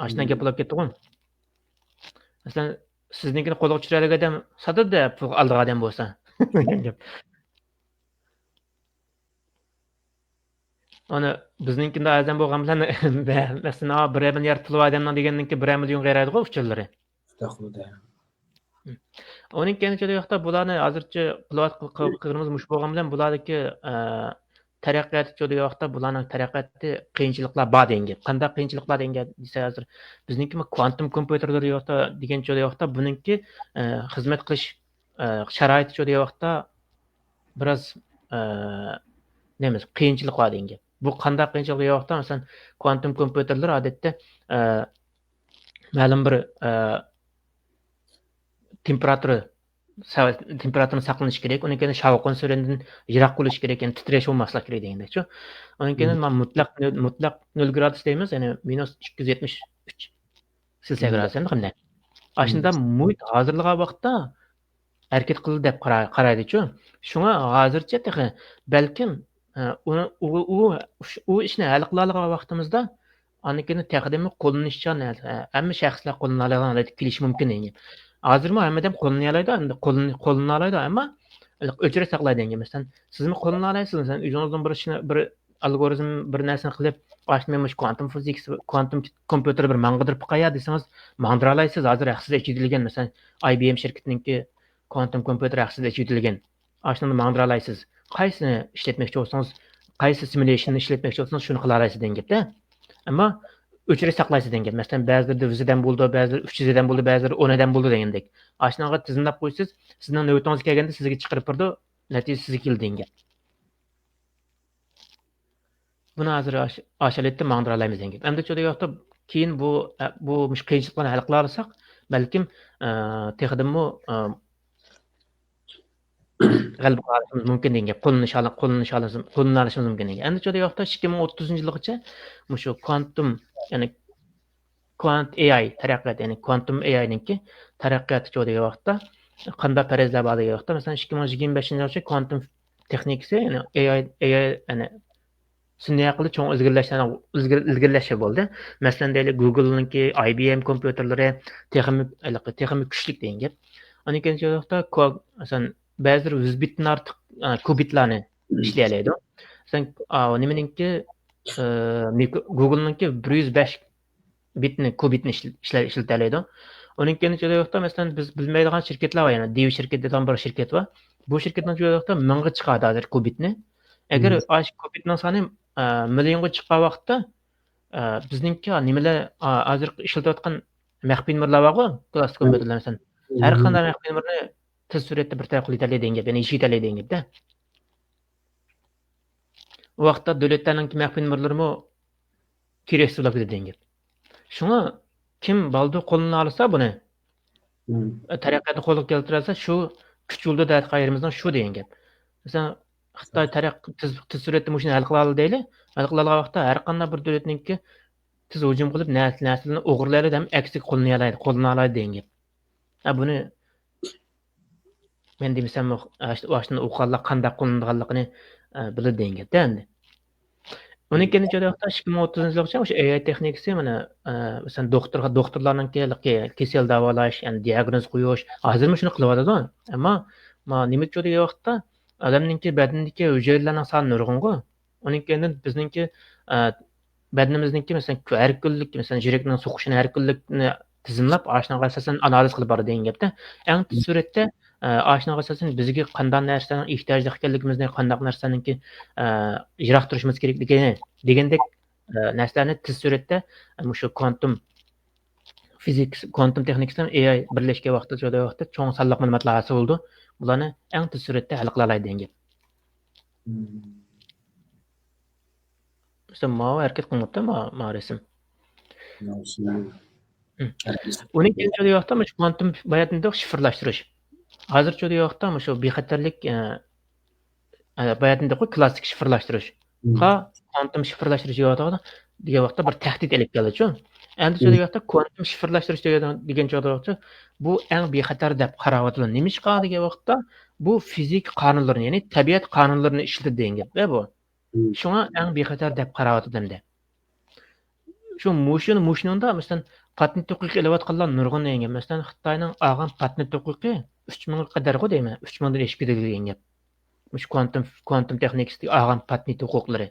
Ashna gap bo'lib ketdi-ku. Masalan, siznikini qo'lga tushiradigan odam sotadi, pul oldigan odam bo'lsa. Onu bizninkinde azam bo'lgan bilan masalan 1 milliard pul odamdan degandan keyin 1 million qaraydi-ku uchurlari. Taxuda. Onun keyin yoqda bularni hozircha qilimiz mush bo'lgan bilan bulardagi taraqqiyot yoqda bularning taraqqiyoti qiyinchiliklar bor degan. Qanday qiyinchiliklar degan desa hozir bizniki kvantum kompyuterlar yoqda degan yoqda buningki xizmat qilish sharoiti yoqda biroz nemiz qiyinchilik bor degan. Bu qanday qiyinchilik yoqda masalan kvantum kompyuterlar odatda ma'lum bir temperaturani saqlanishi kerak. Undan keyin shovqin surandan yiroq bo'lish kerak, ya'ni titresh bo'lmaslik kerak degandek-ku. Undan keyin mutlaq 0 gradus deymiz, ya'ni -273 Selsiy gradus endi qanday. Ashunda muhit hozirlagan vaqtda harakat qildi deb qaraydi-ku. Shunga hozircha texi balkim u ishni hal qila olgan vaqtimizda anakini taqdimi qo'llanishchan hamma shaxslar qo'llana oladigan kelishi mumkin endi. Hozirmi hammadan qo'llana oladi, ammo o'chirib saqlaydi endi. Masalan, sizmi qo'llana olasiz? Masalan, o'zingizdan bir algoritm bir narsani qilib, "Ashmemiş kvantum fizik, kvantum kompyuter bir mang'dirib qo'ya" desangiz, mang'dira olasiz. Hozir haqsiz ichitilgan, masalan, IBM shirkatininki kvantum kompyuter haqsiz ichitilgan. Ashuni mang'dira olasiz. Qaysini ishlatmoqchi bo'lsangiz, qaysi simulationni ishlatmoqchi bo'lsangiz, shuni qila olasiz degan gapda. Ammo o'chirib saqlaysiz degan gap. Masalan, ba'zilarda vizidan bo'ldi, ba'zilar 300 dan bo'ldi, ba'zilar 10 dan bo'ldi degandek. Ashnaqa tizimlab qo'ysiz, sizning navbatingiz kelganda sizga chiqarib turdi, natija sizga keldi degan gap. Buni hozir ashalatda mang'dira olamiz degan gap. Endi cho'da yoqda keyin bu qiyinchiliklarni hal qila olsak, balkim texdimmi g'alaba qozonishimiz mumkin degan gap. Qo'llanishimiz mumkin degan. Endi cho'da yoqda 2030-yilgacha shu kvantum, ya'ni kvant AI taraqqiyot, ya'ni kvantum AI'ninki taraqqiyoti cho'da yoqda qanday farazlar bor degan yoqda, masalan 2025-yilgacha kvantum texnikasi, ya'ni AI ya'ni sun'iy aqli cho'ng ilgirlashi bo'ldi. Masalan, deylik Google'ninki IBM kompyuterlari texnik kuchli degan gap. Undan keyin cho'da yoqda masalan ba'zi 100 bitdan ortiq kubitlarni ishlay oladi. Masalan, nimaninki Google'ninki 105 kubitni ishlata oladi. Undan keyin cho'da yoqda masalan biz bilmaydigan shirkatlar bor, ya'ni Dev shirkati degan bir shirkat bor. Bu shirkatning cho'da yoqda 1000 ga chiqadi hozir kubitni. Agar ash kubitning soni millionga chiqqan vaqtda bizningki nimalar hozir ishlatayotgan maxfiy nomerlar bor-ku, klassik kompyuterlar masalan. Har qanday maxfiy nomerni tez suratda bir taraf qilib degan gap, ya'ni eshitadi degan gapda. U vaqtda davlatlarning maxfiy nomerlarimi keraksiz bo'lib ketadi degan gap. Shunga kim baldu qo'lini olsa buni taraqqiyotni qo'lga keltirsa, shu kuch yo'lda qayrimizdan shu degan gap. Masalan, Xitoy tez suratda mushuni hal qila oldi deyli. Hal qila olgan vaqtda har qanday bir davlatningki tez hujum qilib naslini o'g'irlaydi ham aksiga qo'lini oladi degan gap. Buni men demasam, o'shani o'qanlar qanday qo'llanganligini biladi degan gapda endi. Undan keyin cho'da yoqda 2030-yilgacha o'sha AI texnikasi mana masalan doktorlarning kasal davolash, ya'ni diagnoz qo'yish, hozirmi shuni qilyapti. Ammo nima cho'da yoqda odamningki badanidagi hujayralarning soni nurg'ungu. Undan keyin bizningki badanimizningki masalan har kunlik masalan yurakning so'qishini har kunlikni tizimlab, ashnaqa asosan analiz qilib boradi degan gapda. Eng tez suratda ashnaqa asosan bizga qanday narsaning ehtiyojli ekanligimizni, qanday narsaningki yiroq turishimiz kerakligini degandek narsalarni tez suratda shu kvantum fizik, kvantum texnikasidan AI birlashgan vaqtda cho'ng sonliq ma'lumotlar hosil bo'ldi. Bularni eng tez suratda hal qila oladi degan gap. Masalan, harakat qilmoqda resim. Uning keyin cho'da yoqda shu kvantum bayotni shifrlashtirish. Hozir cho'da yoqda shu bexatarlik bayotni klassik shifrlashtirish. Kvantum shifrlashtirish yo'qda degan vaqtda bir tahdid elib keldi-ku. Endi cho'da yoqda kvantum shifrlashtirish degan cho'da yoqda bu eng bexatar deb qarayapti. Nima ish qiladi degan vaqtda bu fizik qonunlarini, ya'ni tabiat qonunlarini ishlatadi degan gap bu. Shunga eng bexatar deb qarayapti endi. Shu mushinda masalan patent huquqi elayotganlar nurg'un degan. Masalan, Xitoyning olgan patent huquqi 3000 ga qadarga deyman, 3000 dan eshib ketadi degan gap. Shu kvantum texnikasiga olgan patent huquqlari.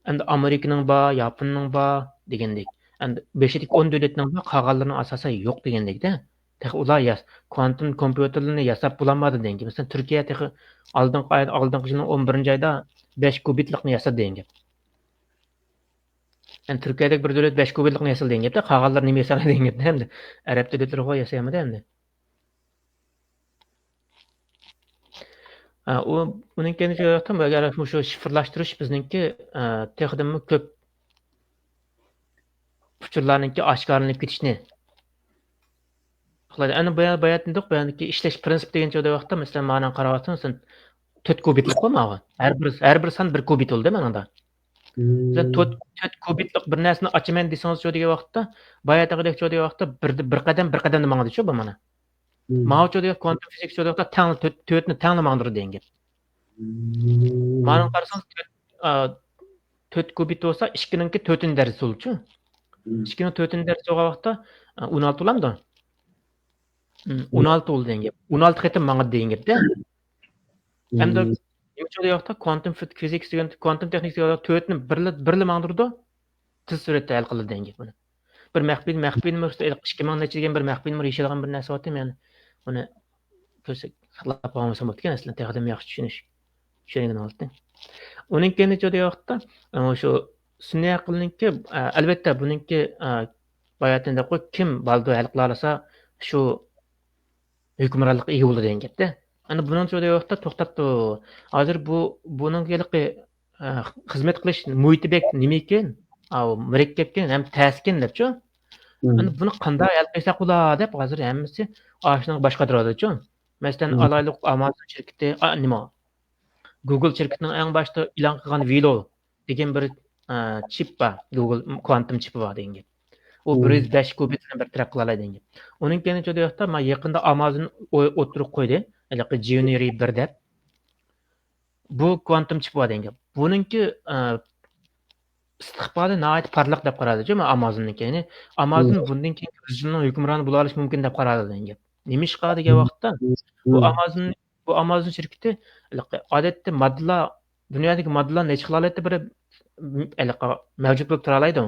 endi Amerikaning bor, Yaponning bor degandek. Endi 5-lik 10 davlatning bor, qolganlarining asosan yo'q degandek-da. Texi ular kvantum kompyuterlarni yasab bulanmadi degan. Masalan, Turkiya texi oldingi yilning 11-oyda 5 kubitlikni yasadi degan. Yani Türkiye'deki bir devlet 5 kubitlikni yasal degan gapda, qolganlar nima yasal degan gapda hamda. Arab davlatlari qo'y yasaymadi hamda. Uning keyin jo'yaptim, agar shu shifrlashtirish bizningki texdimmi ko'p uchurlarningki oshkorlanib ketishni qiladi. Ana bayatındık, bayandaki ishlash prinsip degan joyda vaqtda, masalan, ma'nan qarayotsan, sen 4 kubitlik qo'ymagan. Har bir son 1 kubit bo'ldi meningda. Siz 4 kubitlik bir narsani ochaman desangiz degan vaqtda, bayatagidek degan vaqtda bir qadam demangdi-chu bu mana. Mao degan kvantum fizik degan vaqtda tang 4ni tanglamandir degan gap. Ma'nan qarasangiz 4 kubit bo'lsa 2-ninki 4-nji darajasi bo'ldi-chu. 2-ning 4-nji darajasi bo'lgan vaqtda 16 bo'lamdi. 16 oldu degan gap. 16 qatim mangadi degan gapda. Hamda nima yoqda quantum physics degan quantum texnik degan 4ni birli mangdirdi. Tez suratda hal qiladi degan gap buni. Bir maxfiy 2000 necha degan bir maxfiy numar yashilgan bir narsa o'tdim yani. Buni ko'rsak xilab qolmasam o'tgan aslida texdim yaxshi tushungan oldi. Uning keyin necha yoqda shu sun'iy aqlninki albatta buningki bayatında qo'y kim baldo hal qila olsa shu hukmronlik ega bo'ladi degan gapda. Ana buning joyda yo'qda to'xtatdi. Hozir buning kelqi xizmat qilish muhiti bek nima ekan? Murakkabkan ham taskin debchi. Ana buni qanday hal qilsak bo'ladi deb hozir hammasi oshning boshqa turadi-chu. Masalan, alaylik Amazon shirkati nima? Google shirkatining eng boshda e'lon qilgan Velo degan bir chip bor. Google quantum chipi bor degan gap. O 105 kubitni bir taraf qila oladi degan. Uning keyin joyda men yaqinda Amazon o'tirib qo'ydi. Haliqi Junior 1 deb. Bu quantum chip bor degan. Buningki istiqboli nihoyat parlaq deb qaradi-ku men Amazonniki. Ya'ni Amazon bundan keyin o'zining hukmroni bo'la olishi mumkin deb qaradi degan. Nima ish qiladi degan vaqtda bu Amazon shirkati odatda modullar dunyodagi modullar necha xil holatda bir mavjud bo'lib tura oladi.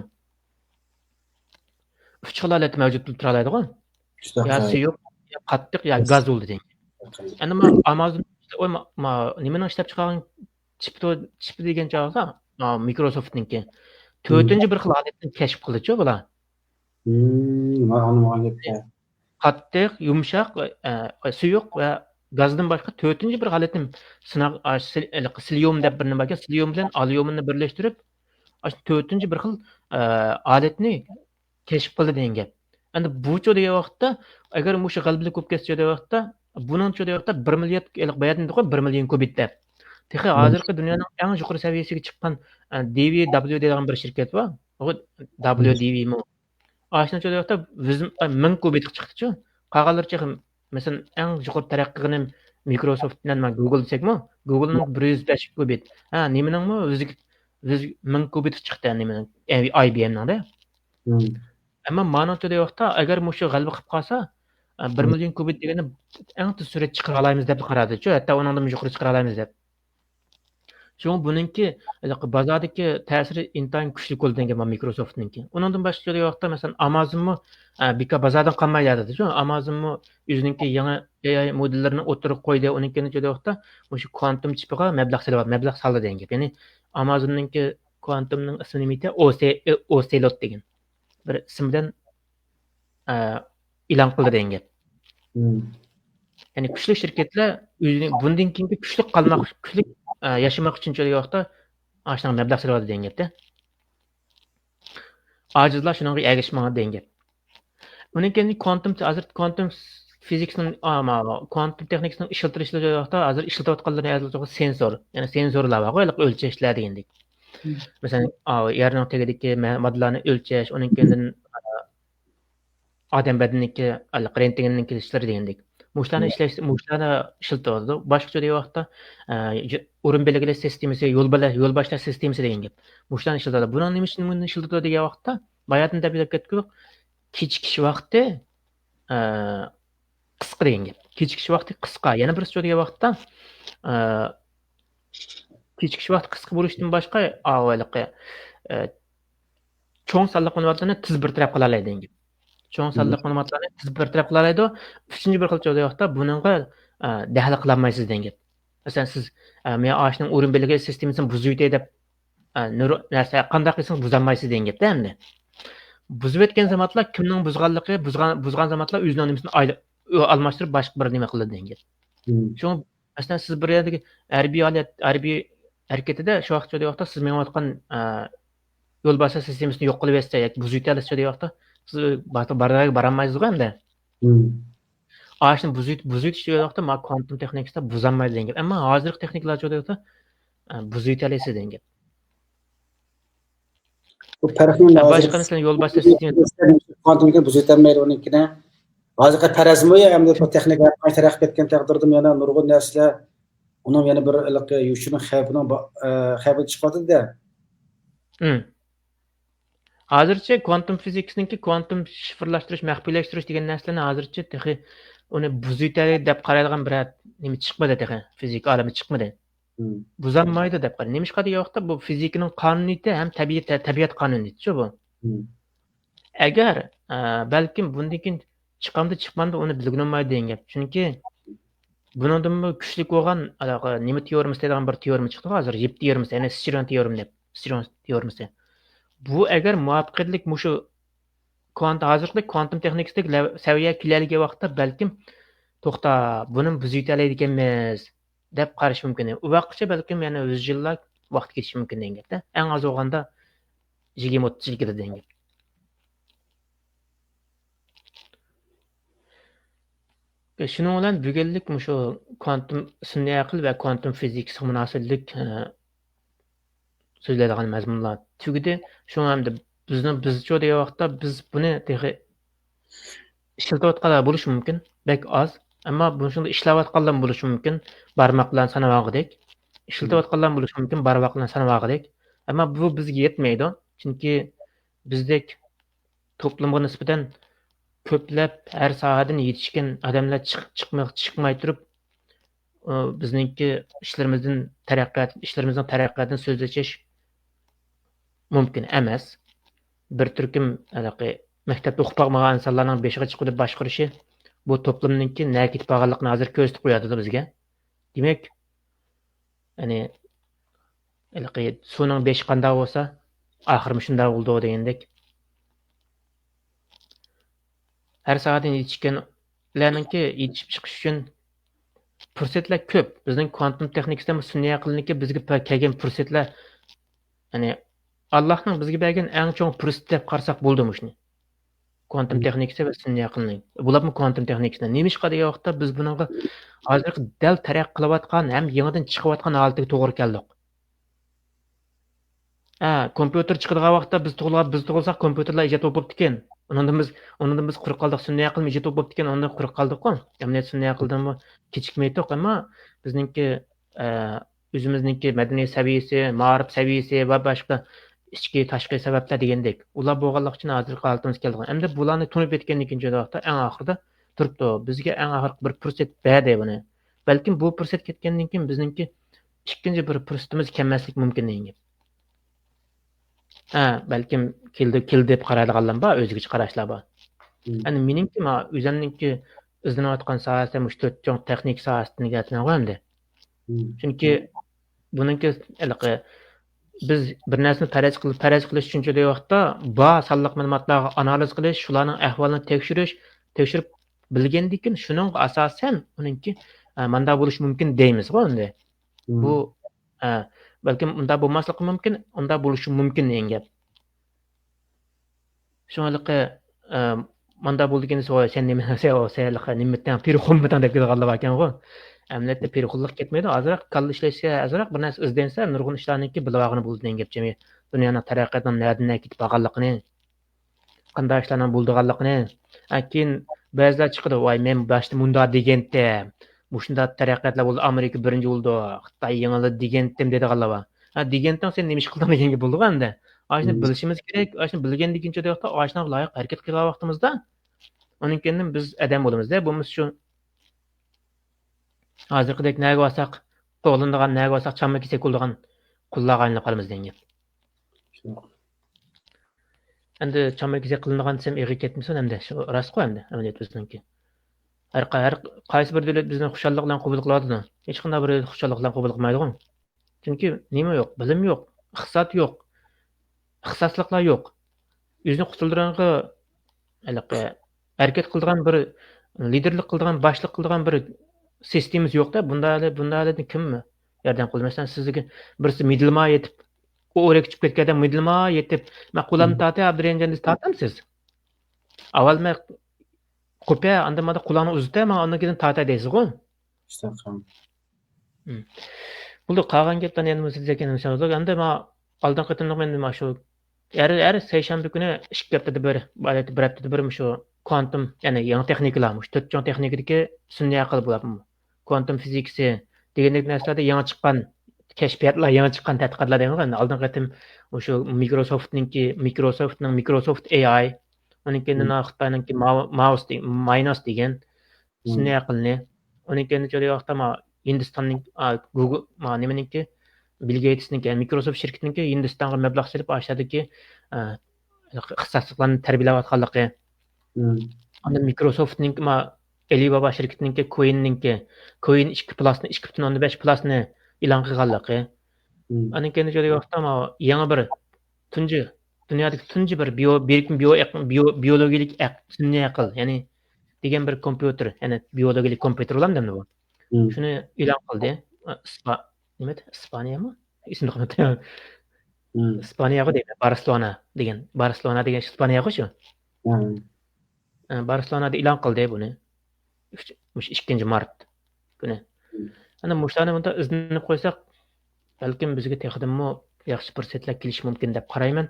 3 xil holatda mavjud bo'lib tura oladi-ku. Ya suyuq, ya qattiq, ya gaz bo'ldi degan. Endi men Amazon nimaning ishlab chiqargan chip degan chog'da Microsoft'niki 4-nji bir xil holatni kashf qildi-chu bular. Qattiq, yumshoq, suyuq va gazdan boshqa 4-nji bir holatni sinab silium deb bir nima bor, silium bilan alyuminni birlashtirib, 4-nji bir xil holatni kashf qildi degan gap. Endi bu degan vaqtda agar shu g'albili ko'p ketsa degan vaqtda buning degan vaqtda 1 million bayatni 1 million kubit deb. Texi hozirgi dunyoning eng yuqori saviyasiga chiqqan DVW degan bir shirkat bor. O WDV mi? Aslında degan vaqtda 1000 kubit chiqdi-chu. Qolganlarcha masalan eng yuqori taraqqiy qilgan Microsoft bilan Google desakmi? Googlening 105 kubit. Nimaning o'zi 1000 kubit chiqdi nimaning IBM'ning da. Ammo ma'no degan vaqtda agar shu g'alaba qilib qolsa 1 million kubit degani eng tez surat chiqara olamiz deb qaradi-chu. Hatto undan yuqori chiqara olamiz deb. Şoň buningki bozordagi ta'siri intayin kuchli bo'ldi degan Microsoft'ninki. Undan boshqa degan vaqtda masalan Amazonmi bika bozordan qolmaydi-chu. Amazonmi o'zininki yangi AI modellarini o'tirib qo'ydi. Uningki degan vaqtda shu quantum chipiga mablag' soldi degan gap. Ya'ni Amazonninki quantumning ismi nima edi? Ocelot degan. Bir ism bilan e'lon qildi degan gap. Ya'ni kuchli shirkatlar o'zining bundan keyingi kuchli qolmoq, kuchli yaşamak için degan vaqtda ashuna mablag' sarfladi degan gapda. Ojizlar shunga ergashmoqda degan gap. Uning keyin quantum physicsning quantum texnikasining ishlatilishi degan vaqtda hozir ishlatayotganlarni aytilishi sensor, ya'ni sensorlar bor, o'lchashlar degandek. Masalan, yerning tagidagi modlarni o'lchash, uning keyin odam badanidagi rentgenning ishlari degandek. Mushlarni ishlatadi. Boshqa degan vaqtda o'rin belgilash sistemasi, yo'lboshlar sistemasi degan gap. Mushlarni ishlatadi. Buni nima uchun ishlatadi degan vaqtda bayatni deb ketdik. Kechikish vaqti qisqa degan gap. Kechikish vaqti qisqa. Yana bir degan vaqtda kechikish vaqti qisqa bo'lishdan boshqa avvaliqi cho'ng sonli ma'lumotlarni tez bir taraf qila oladi deydi. Cho'ng sonli ma'lumotlarni tez bir taraf qila oladi. Uchinchi bir xil joyda buningga daxl qila olmaysiz deydi. Masalan, siz men oshning o'rin belgi sistemasini buzib o'tay deb narsa qanday qilsangiz buzolmaysiz degan gapda endi. Buzib o'tgan zamonlar kimning buzganligi, buzgan zamonlar o'zining nimasini almashtirib boshqa bir nima qiladi degan gap. Shu masalan siz bir yerdagi harbiy harakatida shu vaqtda siz menayotgan yo'l boshqa sistemasini yo'q qilib etsa yoki buzib o'tasiz degan vaqtda siz borolmaysiz endi. Oshni buzib o'tish degan vaqtda kvantum texnikasida buzolmaydi degan gap. Ammo hozirgi texnikalar joyda buzib o'tasiz degan gap. Bu farqni boshqa masalan yo'l boshqa sistema kvantumga buzib o'tolmaydi uninkini. Hozirgi tarazmi endi bu texnika taraqqiy etgan taqdirda yana nurg'un narsalar uning yana bir yushini xavfi chiqadi-da. Hozircha kvantum fizikasningki kvantum shifrlashtirish, maxfiylashtirish degan narsalarni hozircha texi uni buzib o'tadi deb qaraydigan bir nima chiqmadi texi. Fizik olami chiqmadi. Buzolmaydi deb qaraydi. Nima chiqadi yo'qda bu fizikaning qonuniyati ham tabiat qonuniyati bu. Agar balkim bundan keyin chiqmadi uni bilg'olmaydi degan gap. Chunki buningdan kuchli bo'lgan nima teoremasi degan bir teorema chiqdi hozir, yip teoremasi, ya'ni Stern teoremasi. Bu agar muvaffaqiyatlik mushu hozirgi kvantum texnikasidagi saviyaga keladigan vaqtda balkim to'xta buni buzib o'taylik ekanmiz deb qarash mumkin. U vaqtgacha balkim yana 100 yillar vaqt ketishi mumkin degan gapda. Eng oz bo'lganda 20-30 yil ketadi degan gap. Shuning bilan bugunlik mushu kvantum sun'iy aql va kvantum fizikasiga munosabatlik so'zlaydigan mazmunlar tugidi. Shu hamda bizcha degan vaqtda biz buni ishlatayotganlar bo'lishi mumkin, bek oz. Ammo bu shunda ishlayotganlar bo'lishi mumkin, barmoq bilan sanavog'idek. Ishlatayotganlar bo'lishi mumkin, barmoq bilan sanavog'idek. Ammo bu bizga yetmaydi. Chunki bizdek to'plamga nisbatan ko'plab har sohadan yetishgan odamlar chiqmay turib bizningki ishlarimizning taraqqiyotini so'zlashish mumkin emas. Bir turkum maktabda o'qib bo'lmagan insonlarning beshiga chiqib boshqarishi bu to'plamninki nega ketib qolganligini hozir ko'rsatib qo'yadi bizga. Demak, ya'ni suvning beshi qanday bo'lsa, oxiri shunday bo'ldi degandek. Her sohadan yetishganlarninki yetishib chiqish uchun fursatlar ko'p. Bizning kvantum texnikasida sun'iy aqlniki bizga kelgan fursatlar, ya'ni Allohning bizga bergan eng chong fursat deb qarasak bo'ldi shuni. Kvantum texnikasi va sun'iy aqlning. Bularmi kvantum texnikasi? Nima ish qiladigan vaqtda biz bunga hozir dal taraq qilayotgan ham yangidan chiqayotgan holatiga to'g'ri keldik. Kompyuter chiqadigan vaqtda biz tug'ilsak kompyuterlar ijod bo'lib ekan. Ondan biz quruq qoldik, sun'iy aql ijod bo'lib ekan, ondan quruq qoldik-ku. Jamiyat sun'iy aqldan kechikmaydik, ammo bizningki o'zimizningki madaniyat saviyasi, ma'rif saviyasi va boshqa ichki tashqi sabablar degandek. Ular bo'lganlik uchun hozirgi holatimiz kelgan. Endi bularni tunib etgandan keyin vaqtda eng oxirida turibdi. Bizga eng oxirgi bir fursat berdi buni. Balkim bu fursat ketgandan keyin bizningki ikkinchi bir fursatimiz kelmaslik mumkin degan. Balkim keldi deb qaraydiganlar bor, o'ziga qarashlar bor. Ya'ni meningki o'zimningki izlanayotgan sohasi mush 4 chong texnik sohasidan gapirmoqamda. Chunki buningki biz bir narsani faraz qilish uchun juda vaqtda bor sonliq ma'lumotlarni analiz qilish, shularning ahvolini tekshirib bilgandan keyin shuning asosan uningki manda bo'lish mumkin deymiz-ku endi. Bu balkim unda bo'lmasligi mumkin, unda bo'lishi mumkin degan gap. Shuningki manda bo'lgan so'y sen nima nimadan pirxonmidan deb kelganlar ekan-ku. Amniyatda pirxonlik ketmaydi. Azroq kalla ishlashsa, azroq bir narsa izlansa, nurg'un ishlarniki bilag'ini bo'ldi degan gap jamiyat. Dunyoning taraqqiyotining nerdan ketib qolganligini, qanday ishlarning bo'lganligini, keyin ba'zilar chiqadi, "Voy, men boshda bunda degandim. Bu shunda taraqqiyotlar bo'ldi, Amerika birinchi bo'ldi, Xitoy yengildi degandim" dediganlar bor. Degandim sen nima ish qilding deganga bo'ldi endi. Ashni bilishimiz kerak. Ashni bilgandan keyin vaqtda ashna loyiq harakat qilgan vaqtimizda uning keyin biz odam bo'lamiz-da. Bo'lmasa shu hozirgidek nega olsak qo'llanadigan nega bo'lsa chamma kesak bo'ladigan qullarga aylanib qolamiz degan gap. Endi chamma kesak qilinadigan desam eg'i ketmasin endi shu rost-ku endi amaliyot bizniki. Har qaysi bir davlat bizni xushallik bilan qabul qiladi. Hech qanday bir xushallik bilan qabul qilmaydi. Chunki nima yo'q, bilim yo'q, iqtisod yo'q, ixtisosliklar yo'q. O'zini qutuldiranga harakat qiladigan bir liderlik qiladigan, boshliq qiladigan bir sistemamiz yo'q-da. Bunday kim yordam qiladi? Masalan, sizga birisi midilma yetib, o'rek chiqib ketganda midilma yetib, maqulani tatay Abdurahimjanni tatamsiz. Avval men qo'pya andamada qulağını uzataman, ondan keyin tatay deysiz-ku. Buldu qolgan gaplarni endi siz ekan inshaalloh. Endi men oldin qatimliq men nima shu er seshanba kuni 2 haftada bir, baleti bir haftada bir shu kvantum, ya'ni yangi texnikalar, shu 4 chong texnikadagi sun'iy aql bo'ladi. Kvantum fizikasi degandek narsalarda yangi chiqqan kashfiyotlar, yangi chiqqan tadqiqotlar degan. Oldin qatim o'sha Microsoftning Microsoft AI, uning keyin Xitoyninki Minus degan sun'iy aqlni, uning keyin jo'ra vaqtda Hindistonning Google nimaniki Bill Gates'ninki Microsoft şirketinki Hindistonga mablag' silib aşağıdaki ixtisosliklarni tarbiyalayotganligi. Ondan Microsoft'ninki Alibaba şirketininki Coin 2 Plus'ni 2.5 Plus'ni e'lon qilganligi. Uning keyin jo'ra vaqtda yangi bir dunyodagi tunji bir biologik sun'iy aql, ya'ni degan bir kompyuter, ya'ni biologik kompyuter bo'lamdi bu. Shuni e'lon qildi. Nima edi? Ispaniyami? Ismini unutdim. Ispaniyaga deydi. Barcelona degan Ispaniyaga shu. Barcelonada e'lon qildi buni. 2 mart kuni. Ana mushlarni bunda izlanib qo'ysak, balkim bizga texdimmo yaxshi fursatlar kelishi mumkin deb qarayman.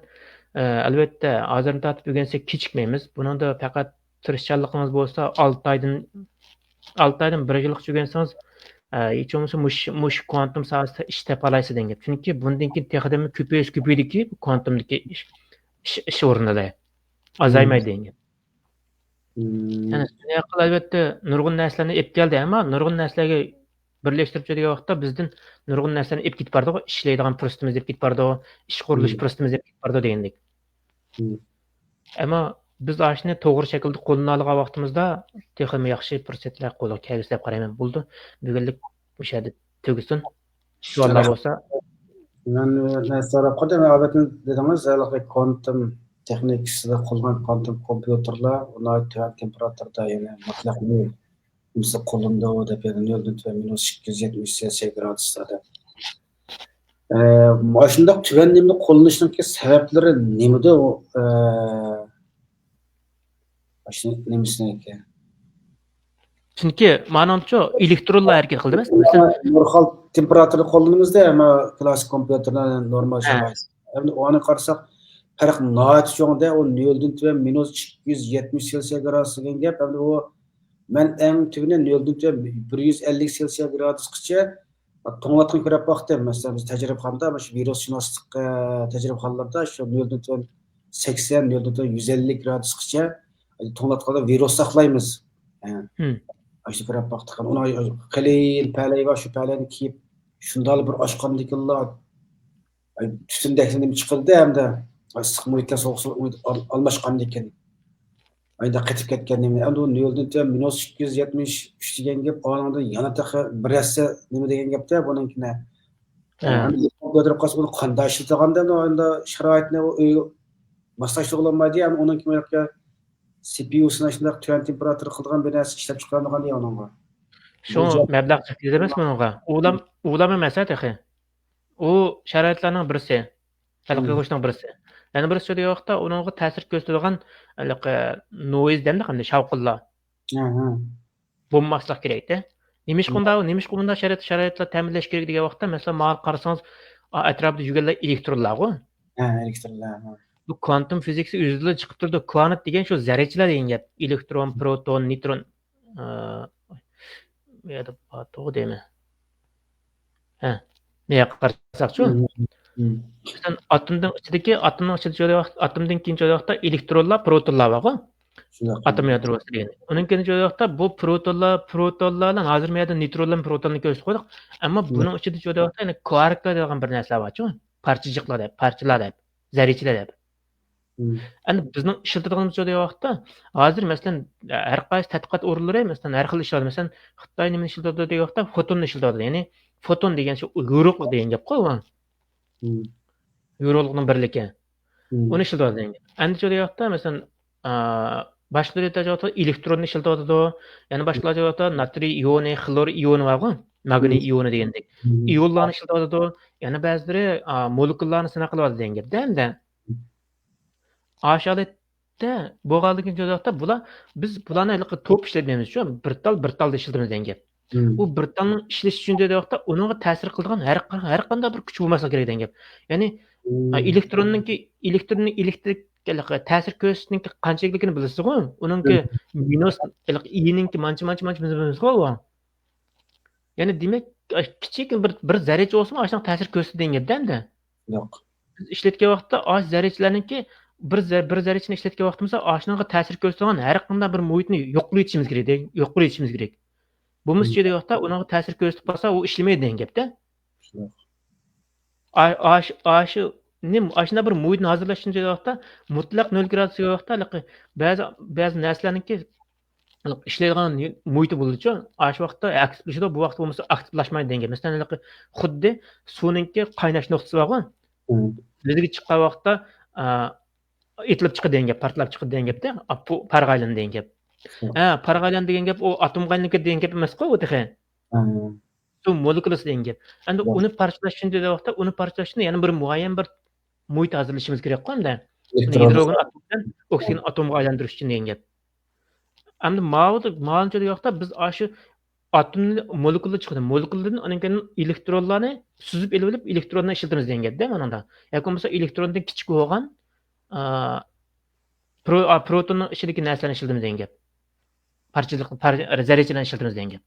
Albatta, hozirni tatib o'rgansak kechikmaymiz. Buningda faqat tirishchanligingiz bo'lsa, 6 oydan 1 yillik o'rgansangiz, hech bo'lmasa mush kvantum sohasida ish topa olasiz degan. Chunki bundan keyin texdimni ko'paydiki, kvantumdagi ish o'rnida azaymaydi degan. Ya'ni sun'iy aql albatta nurg'un narsalarni olib keldi, ammo nurg'un narsalarga birlashtirib turgan vaqtda bizdan nurg'un narsalarni olib ketib bordi, ishlaydigan fursatimizni olib ketib bordi, ish qurilish fursatimizni olib ketib bordi degandek. Ammo biz ashni to'g'ri shaklda qo'llana olgan vaqtimizda texnik yaxshi fursatlar qo'lga keladi deb qarayman. Bo'ldi. Bugunlik o'sha tugasin. Inshaalloh bo'lsa. Men so'rab qoldim, albatta dedingiz, kvantum texnikasida qo'llangan kvantum kompyuterlar ular tuvan temperaturada, ya'ni mutlaq nol misol qo'llanadi deb -270 Celsius graduslarda. Mana shunday tuvan nimni qo'llanishning sabablari nimada? Nemisniki. Chunki ma'nomcha elektronlar harakat qildi emas. Masalan, normal temperaturni qo'llanamizda, ammo klassik kompyuterlar normal sharoit. Endi uni qarasak, farq nihoyat cho'ngda, u 0 dan tuvan -270 Celsius gradus degan gap. Endi u men eng tugini 0 dan tuvan 150 Celsius gradusgacha to'nglatgan ko'rib baxtim. Masalan, biz tajribaxonada shu virusshunoslik tajribaxonalarda shu 0 dan tuvan 80, 0 dan tuvan 150 gradusgacha to'nglatqanda virus saqlaymiz. Shu ko'rib baxtim. Uni qalin palay va shu palayni kiyib shunday bir oshqandikinlar tütündekini chiqildi hamda issiq muhitda sovuq almashqan ekan. Ayda qetib ketganimni, endi u 0 dan tuvan -273 degan gap, onundan yana taqa birasa nima degan gapda bununkini. Qo'ydirib qolsa uni qanday ishlatganda endi sharoitni moslashtirolmaydi, ham uning kimyoga CPU-sini shunday tuvan temperatura qilgan bir narsa ishlab chiqaradigan ya uningga. Shu mablag' chiqdi emas buningga. Ulam emas taxi. U sharoitlarning birisi, talqilishning birisi. Yana birisi degan vaqtda uningga ta'sir ko'rsatadigan noise demdi qanday shavqinlar. Bo'lmaslik kerakda. Nimish qunda sharoitlar ta'minlash kerak degan vaqtda, masalan, ma'lum qarasangiz, atrofda yurganlar elektronlar-ku. Elektronlar. Bu kvantum fizikasi o'zida chiqib turdi. Kvant degan shu zarrachalar degan gap. Elektron, proton, neutron. Bu yerda to'g'ri deymi? Ne qarasak-chu. Masalan, atomning ichida joylashgan atomdan keyin joylashgan elektronlar, protonlar bor-ku. atom yadrosi degani. Onun ikinci joyda bu protonlarla hazır mı ya da nitronlar protonlarni ko'rsatib qo'ydik. Ammo buning ichida joyda yani kvarklar degan bir narsa bor-ku. Parçacıklar deb, parchalar deb, zarrachalar deb. Endi bizning ishlatadiganimiz joyda hozir masalan har qaysi tadqiqot o'rinlari masalan har xil ishlar, masalan Xitoy nima ishlatadi degan vaqtda fotonni ishlatadi. Ya'ni foton degan shu yorug'lik degan gap qo'y. Yorug'likning birligi. Uni ishlatadi degan. Endi joyda masalan boshqa joyda elektronni ishlatadi. Ya'ni boshqa joyda natriy ioni, xlor ioni bor-ku, magniy ioni degandek. Ionlarni ishlatadi. Yana ba'zilari molekulalarni sinab qiladi degan gap. Endi aşağıda bo'lganligini joyda bular biz bularni to'p ishlatmaymiz shu bir tal ishlatamiz degan gap. U bir talning ishlash uchun joyda uningga ta'sir qiladigan har qanday bir kuch bo'lmasa kerak degan gap. Ya'ni elektronning elektrik ta'sir ko'rsatishning qanchaligini bilasiz-ku? Uningki minus i'ninki mancha bilamiz-ku. Ya'ni demak kichik bir zarracha bo'lsa, ashunday ta'sir ko'rsatadi degan gapda. Yo'q. Biz ishlatgan vaqtda osh zarrachalarningki bir zarrachani ishlatgan vaqtimizda ashunga ta'sir ko'rsatgan har qanday bir muhitni yo'qlayishimiz kerak. Bo'lmasa joyda uningga ta'sir ko'rsatib qolsa, u ishlamaydi degan gapda. Ashuna bir muhitni hozirlash uchun joyda mutlaq 0 gradusga vaqtda ba'zi narsalarningki ishlaydigan muhiti bo'ladi-ku. Ash vaqtda aktivlashadi, bu vaqt bo'lmasa aktivlashmaydi degan gap. Masalan, xuddi suvningki qaynash nuqtasi bor-ku. Bizga chiqqan vaqtda etilib chiqadi degan gap, portlab chiqadi degan gapda, parg'aylan degan gap. Parg'aylan degan gap u atomga aylangan degan gap emas-ku, u texe. Su molekulasi degan gap. Endi uni parchalash uchun degan vaqtda, uni parchalash uchun yana bir muayyan bir muhit hozirlashimiz kerak-ku endi. Hidrogen atomdan oksigen atomga aylantirish uchun degan gap. Endi ma'lumcha degan vaqtda biz shu atomni molekula chiqadi. Molekuladan uning elektronlarni suzib olib elektronni ishlatamiz degan gapda mana. Yoki bo'lmasa elektrondan kichik bo'lgan protonning ichidagi narsalarni ishlatamiz degan gap. Parchalar zarrachalarni ishlatamiz degan gap.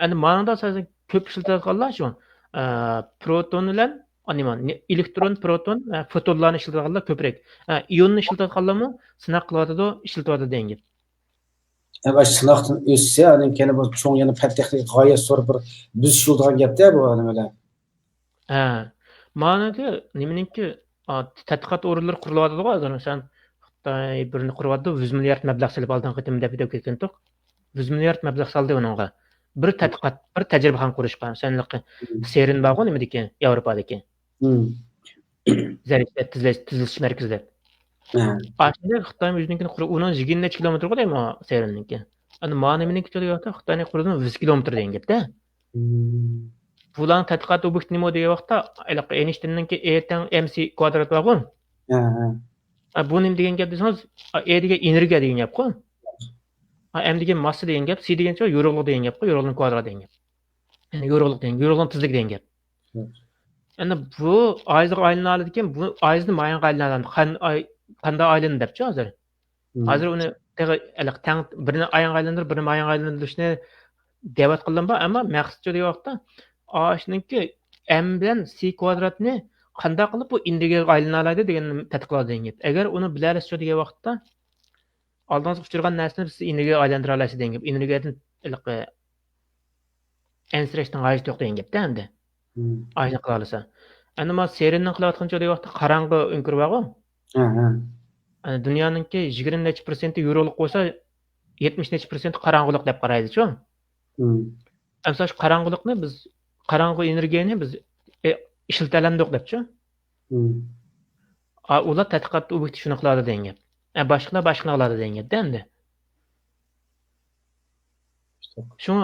Endi ma'noda siz ko'p ishlatadiganlar shu proton bilan elektron, proton va fotonlarni ishlatadiganlar ko'proq. Ionni ishlatadiganlarmi sinaq qilyotadi, ishlatadi degan gap. Baş sınaqdan ötse, keyin bu çoğ yana fan texnik g'oyat zo'r bir biz shuldigan gapda bu nimalar. Ma'noda nimaninki tadqiqot o'rinlari qurilyotadi hozir. Masalan, Xitoy birini quryapti, 100 milliard mablag' solib olgan qitim deb ketgandik. 100 milliard mablag' soldi uningga. Bir tadqiqot, bir tajribaxona qurishga. Sanliqi CERN bor-ku nimadagi, Yevropadagi. Zarracha tizilish markazida. Aslında Xitoy o'zinikini qurib, uning 20 necha kilometr qo'ymaymi CERN'niki. Endi ma'nominiki joyda Xitoyning quridan 100 kilometr degan gapda. Bularning tadqiqot obyekti nima degan vaqtda, Einstein'ninki E teng mc kvadrat bor-ku. Bu nima degan gap desangiz, E degan energiya degan gap-ku. M degan massa degan gap, C degan yorug'lik degan gap-ku, yorug'lik kvadrat degan gap. Ya'ni yorug'lik tezlik degan gap. Endi bu oyga aylanadi ekan, bu oyni mayonga aylanadi. Qanday aylanadi debchi hozir. Hozir uni tang birini ayonga aylantirib, birini mayonga aylantirishni da'vat qilinba, ammo maqsad degan vaqtda shuninki m bilan c kvadratni qanday qilib bu energiyaga aylanadi degan tadqiqot degan gap. Agar uni bilasiz degan vaqtda oldingizga uchirgan narsani siz energiyaga aylantira olasiz degan gap. Energiyadan ensirashdan g'oyat yo'q degan gapda endi. Ayni qila olsa. Endi men CERN'ning qilayotgan degan vaqtda qorong'i o'nkir bor-ku. Dunyoninki 20% yorug'lik bo'lsa 70% qorong'ulik deb qaraydi-ku. Ammo shu qorong'ulikni biz qorong'u energiyani biz ishlatalandik debchi. Ular tadqiqot obyekti shuni qiladi degan gap. Boshqalar qiladi degan gapda endi. Shuni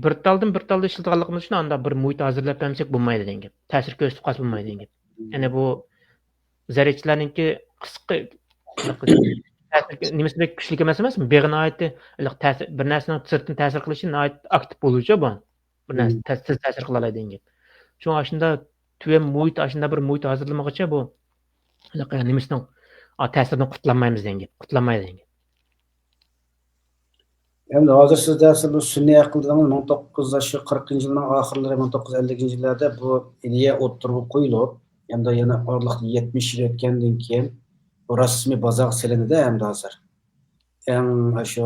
bir taldan ishlatganligimiz uchun anda bir muhit hozirlab bersak bo'lmaydi degan gap. Ta'sir ko'rsatib qolsa bo'lmaydi degan gap. Ya'ni bu zarrachalarningki qisqa nimasida kuchli emasmi? Beg'ina aytdi, bir narsaning sirtdan ta'sir qilishi aktiv bo'luvchi bu. Bir narsa ta'sir qila oladi degan gap. Shuning shunda tuvam muhit, shunda bir muhit hozirlamaguncha bu nimasining ta'siridan qutlanmaymiz degan gap. Qutlanmaydi degan gap. Endi hozir siz dersiz bu sun'iy aqldan 1940-yilning oxirlari 1950-yillarda bu ideya o'ttirib qo'yilib, endi yana orliq 70 yil o'tgandan keyin bu rasmiy bozor silinadi endi hozir. eng shu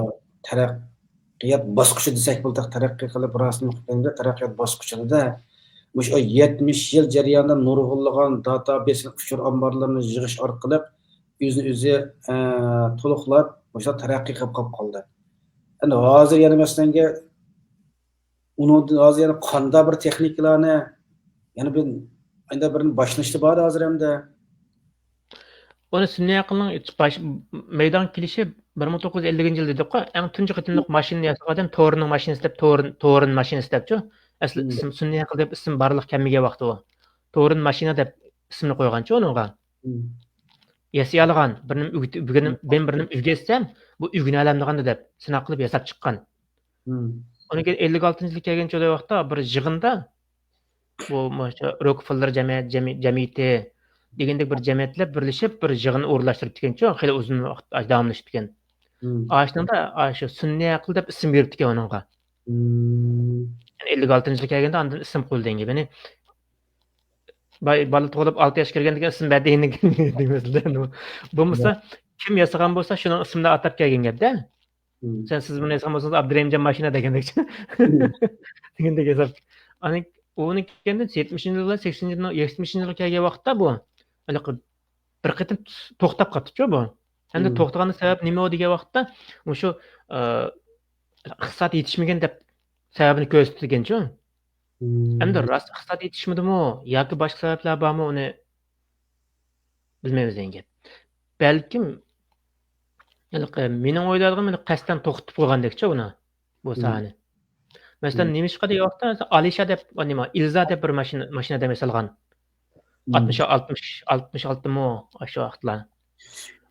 taraqqiyot bosqichi desak bo'ldi, taraqqiy qilib rasmiy qilganda taraqqiyot bosqichida mush 70 yil jarayonida nurg'unlagan database uchur omborlarini yig'ish orqali o'zi to'liqlab o'sha taraqqiy qilib qoldi. Endi hozir yana masalanga uni hozir yana qanday bir texnikalarni yana bir birini boshlashdi bor hozir hamda Onu sunniy aqlning maydon kelishi 1950 yil dedik-ku. Eng tunji qitimliq mashina yasagan Torning mashinasi deb Torin mashinasi debchu. Asli ism sunniy aql deb ism barliq kamiga vaqti u. Torin mashina deb ismini qo'yganchu uningga. Yasay olgan ben birini ügetsem bu ügüne alamdiganda deb sinaq qilib yasab chiqqan. Uni 56-yilga kelgan cho'da vaqtda bir yig'inda bu Rockefeller jamiyati degandek bir jamiyatlar birlashib bir yig'in o'rlashtirib ekanchu, xeyli uzun vaqt davomlashib ekan. Ashunda shu sunniy aql deb ism beribdi ekan uningga. 56-yilga kelganda andan ism qo'yilgan gibi. Ya'ni bola tug'ilib 6 yoshga kirgandan ism berdiğini deymizlar. Bo'lmasa kim yasagan bo'lsa shuning ismini atab kelgan gapda. Siz buni yasagan bo'lsangiz Abdurahimjon mashina degandek. Degandek hesab. Ani uni kelganda 70-yillar 80-yilga kelgan vaqtda bu bir qitim to'xtab qoldi-ku bu. Endi to'xtagani sabab nima degan vaqtda o'sha iqtisod yetishmagan deb sababini ko'rsatganchu. Endi rost iqtisod yetishmadimi yoki boshqa sabablar bormi uni bilmaymiz endi. Balkim mening o'ylarim qasddan to'xtatib qo'ygandekcha uni bu sahani. Masalan, Nemishqa degan vaqtda Alisha deb nima Ilza deb bir mashina demasalgan. 66 mı aşu vaqtlar.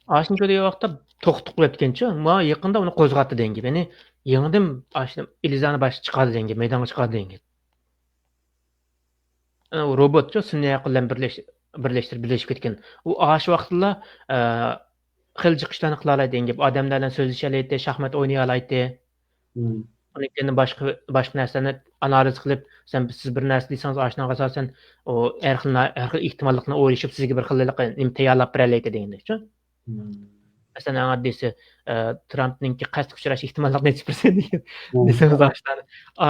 Aşınca degan vaqtda to'xtatib qo'yatgancha, ma yaqinda uni qo'zg'atdi degan gibi. Ya'ni yangidan ashni Ilzani bosh chiqadi degan gibi, maydonga chiqadi degan gibi. U robotcha sunniy aql bilan birlashtirib ketgan. U ash vaqtda xil chiqishlarni qila oladi degan gibi. Odamlar bilan so'zlasha oladi, shaxmat o'ynay oladi. Uni keyin boshqa narsani analiz qilib, siz bir narsa deysangiz, ashnaga asosan o har xil ehtimollikni o'ylashib sizga bir xillik tayyorlab beradi degandek-chi. Masalan, oddisi Trumpningki qasd uchrash ehtimollik necha % degan. Desangiz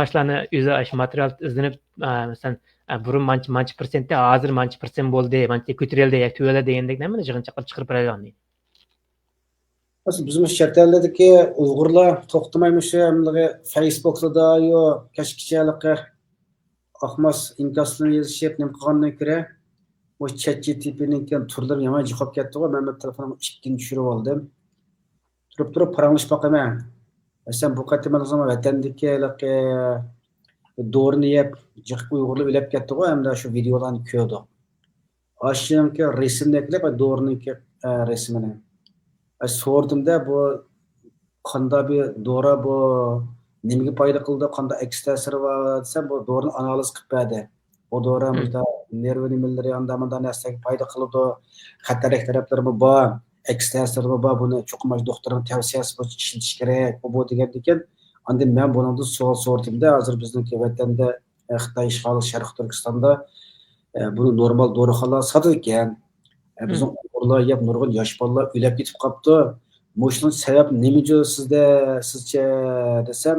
ashlarni o'zi ash material izlanib, masalan, burun mancha %, hozir mancha % bo'ldi, mancha ko'tarildi, tuyola degandek nimani yig'inchaqib chiqarib beradi. Bizim chet-eldagi Uyg'urlar to'xtamaymish hamligi Facebook'da yo kashkichalik ahmas inkaslarni yozishib nim qilgandan ko'ra o ChatGPT'ning turlari yomon chiqib ketdi-ku. Men telefonimni ikkinchi tushirib oldim. Turib paranglashib boqaman. Masalan, bu qatimali zaman vatandagi do'rini yeb Uyg'urlar o'lib ketdi-ku, hamda shu videolarni ko'rdi. Ashyanki rasmdagi do'riniki rasmini sordimda bu qanday bir dora bu nimaga foyda qildi, qanday aks ta'siri bor desam, bu dorini analiz qilib berdi. Bu dora nerv nimalari andamanda narsaga foyda qiladi, xatarlik taraflari bor, aks ta'siri bor, buni cho'qmash doktorning tavsiyasi bo'yicha ishlatish kerak, bu degan ekan. Endi men bundan savol sordimda, hozir bizniki vatanda Xitoy ishg'oli Sharq Turkistonda buni normal dorixonalar sotadi ekan. Bizim Uyg'urlar yeb nurg'un yosh bolalar o'lib ketib qolibdi. Shuning sababi nimaga sizcha desam,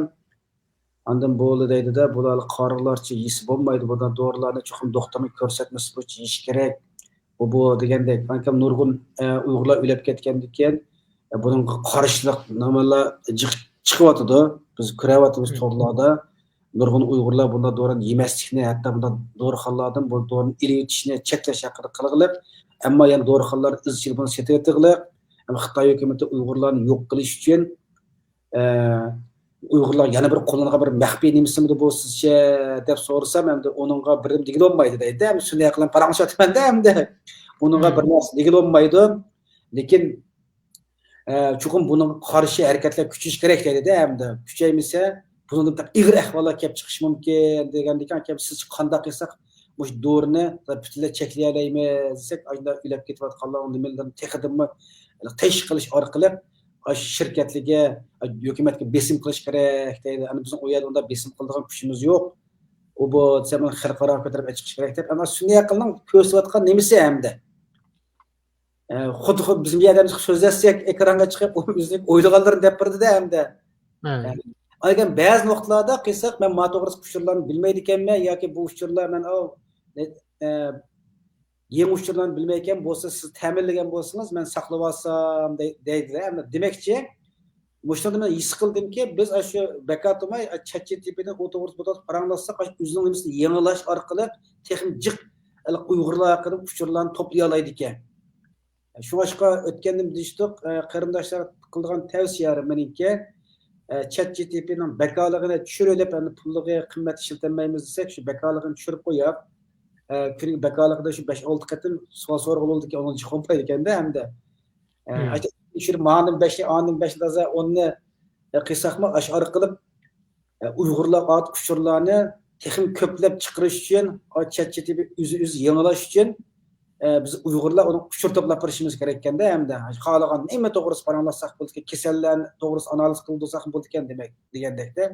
andan bo'ldi deydi-da, bular qorilarcha yeysi bo'lmaydi, bundan dorilarni cho'qim doktorning ko'rsatmasi bo'yicha yeyish kerak. Bu degandek, balkim nurg'un Uyg'urlar o'lib ketgandan keyin buning qarishliq nimalar chiqyotdi. Biz ko'ryapmiz to'g'rilarda. Nurg'un Uyg'urlar bundan dorini yemaslikni, hatto bundan dorixonalardan bu dorini ilib yetishni cheklash haqida qilib, ammo yana dorixonalar izchil buni setayotganlar. Xitoy hukumati Uyg'urlarni yo'q qilish uchun Uyg'urlar yana bir qo'llangan bir maxfiy nimasimi bu sizcha deb so'rasam, endi uningga birim degil olmaydi deydi. Shunday qilib paranglashayotganda endi uningga bir narsa degil olmaydi. Lekin chuqur buning qarshi harakatlar kuchish kerak deydi-da, endi kuchaymasa bundan ig'ir ahvollar kelib chiqish mumkin degandek ekan. Siz qanday qilsak bu do'rini butunlay cheklay olmaymiz desak, ayda o'lib ketayotganlar nimalarni texidimi tesh qilish orqali shirkatlarga, hukumatga besim qilish kerak deydi. Ana bizning u yerda unda besim qiladigan kuchimiz yo'q. U bu xalqaro ko'tarib chiqish kerak deb, ana shunday qilib ko'rsatayotgan nimasi hamda. xuddi bizim yerimiz so'zlasak ekranga chiqib o'zini o'ylaganlarini deb birdi-da hamda. Ha. Agar ba'zi nuqtalarda qilsak men ma to'g'risi uçurlarni bilmaydi ekanman yoki bu uçurlar men yangi uçurlarni bilmayotgan bo'lsa siz ta'minlagan bo'lsangiz men saqlab olsam deydi. Demakchi Muştanda men his qildimki biz shu bekatımay ChatGPT'den o to'g'risi bu paranglasak o'zimizning yangilash orqali texnik jiq Uyg'urlar haqida uçurlarni to'play oladi ekan. Şuңашqa o'tgandim deyishdik, qarindoshlar qilgan tavsiyalar meniki ChatGPT'ning bekaligini tushirib, endi pulliga qimmat ishlatmaymiz desak, shu bekaligini tushirib qo'yib, kuning bekaligida shu 5-6 qatim savol so'rag'u bo'ldiki, uni chiqolmaydi ekanda hamda. Tushirib ma'nim 5, anim 5 daza onni qilsaqmi, ash orqali Uyg'urlar ot uçurlarni texnik ko'plab chiqarish uchun, ChatGPT o'zi yangilash uchun biz Uyg'urlar uni uçur to'plab berishimiz kerak ekanda hamda xohlagan nima to'g'risi paranglasak bo'ldi, kasallarni to'g'risi analiz qildirsak bo'ldi ekan demak degandekda.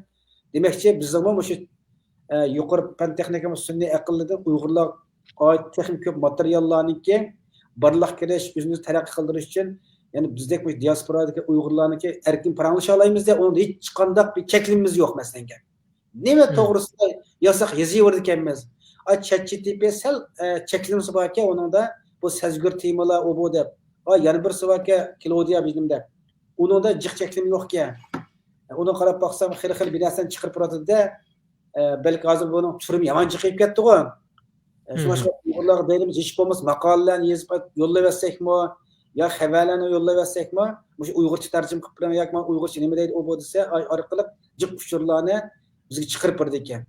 Demakchi bizning ham o'sha yuqori fan texnika sun'iy aqllida Uyg'urlar oid texnik ko'p materiallarniki barliq kirish, o'zimizni taraqqiy qildirish uchun ya'ni bizdek bu diasporadagi Uyg'urlarniki erkin paranglasha olamiz deb unda hech qanday bir cheklimimiz yo'q masalan. Nima to'g'risida yo'saq yozaverdi ekanmiz. ChatGPT sel cheklimisi bor ekan, uningda bu sezgir temalar u bu deb. Yana birisi bor ekan, Claudia bizimda. Uningda jiq cheklim yo'q ekan. Uni qarab baqsam, xil binasan chiqarib turadi-da, balki hozir buning turim yomon chiqib ketdi-ku. Shunga Uyg'urlar deymiz, hech bo'lmasa maqolalarni yozib yo'llayversakmi, yo xabarlarni yo'llayversakmi, o'sha Uyg'urcha tarjima qilib bilan yoki men Uyg'urcha nima deydi u bu desa, orqali jiq uçurlarni bizga chiqarib berdi ekan.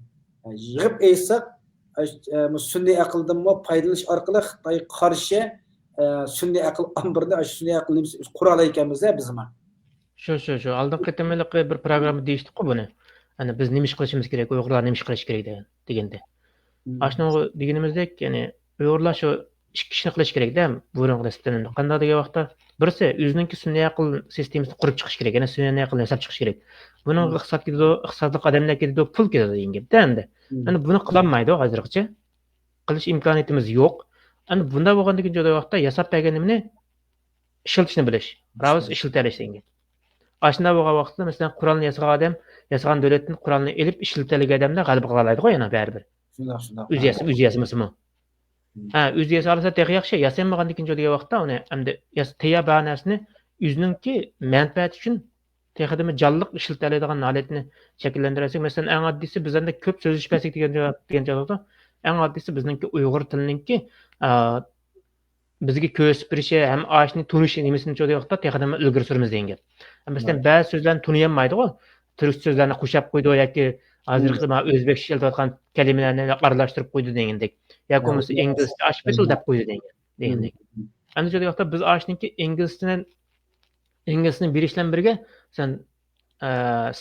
Yig'ib aytsak sun'iy aqldan foydalanish orqali Xitoyga qarshi sun'iy aql ambirini sun'iy aqlni qura olar ekanmiz biz ham. Shu. Oldingi qatimliq bir programma deyishdik-ku buni. Hani biz nima ish qilishimiz kerak, Uyg'urlar nima ish qilish kerak deganda. Ashno deganimizdek, ya'ni Uyg'urlar shu ikki ishni qilish kerak-da, burungi nisbatan. Qanday degan vaqtda birisi o'zininki sun'iy aql sistemasini qurib chiqish kerak, ya'ni sun'iy aqlni yasab chiqish kerak. Buning iqtisodlik odamlar ketadi, pul ketadi deganda endi. Hani buni qilolmaydi hozirgacha. Qilish imkoniyatimiz yo'q. Hani bunda bo'lgandan keyin vaqtda yasab berganimni ishlatishni bilish, ravis ishlatalish degan. Ashunda bo'lgan vaqtda masalan Qur'onni yasagan davlatdan Qur'onni elib ishlatadigan odamlar g'alaba qiladi-ku yana baribir. Shundoq. O'zi yasamasmi? O'zi yasalsa texnik yaxshi, yasanmagandan keyin degan vaqtda uni endi tayyor banasini o'zininki manfaat uchun texnimi jonliq ishlatadigan holatni shakllantirsak, masalan eng oddiysi bizda ko'p so'zlashmaslik degan joyda eng oddiysi bizningki Uyg'ur tilininki bizga ko'rsatirishi ham ashni tunishi nimasini degan vaqtda texnimi ilgari suramiz degan gap. Masalan ba'zi so'zlarni tuniyolmaydi-ku. Turk so'zlarni qo'shab qo'ydi yoki hozirgi o'zbekcha ishlatayotgan kalimalarni aralashtirib qo'ydi degandek. Yoki bo'lmasa inglizcha hospital deb qo'ydi degandek. Ana shu vaqtda biz ashniki inglizni berishdan birga sen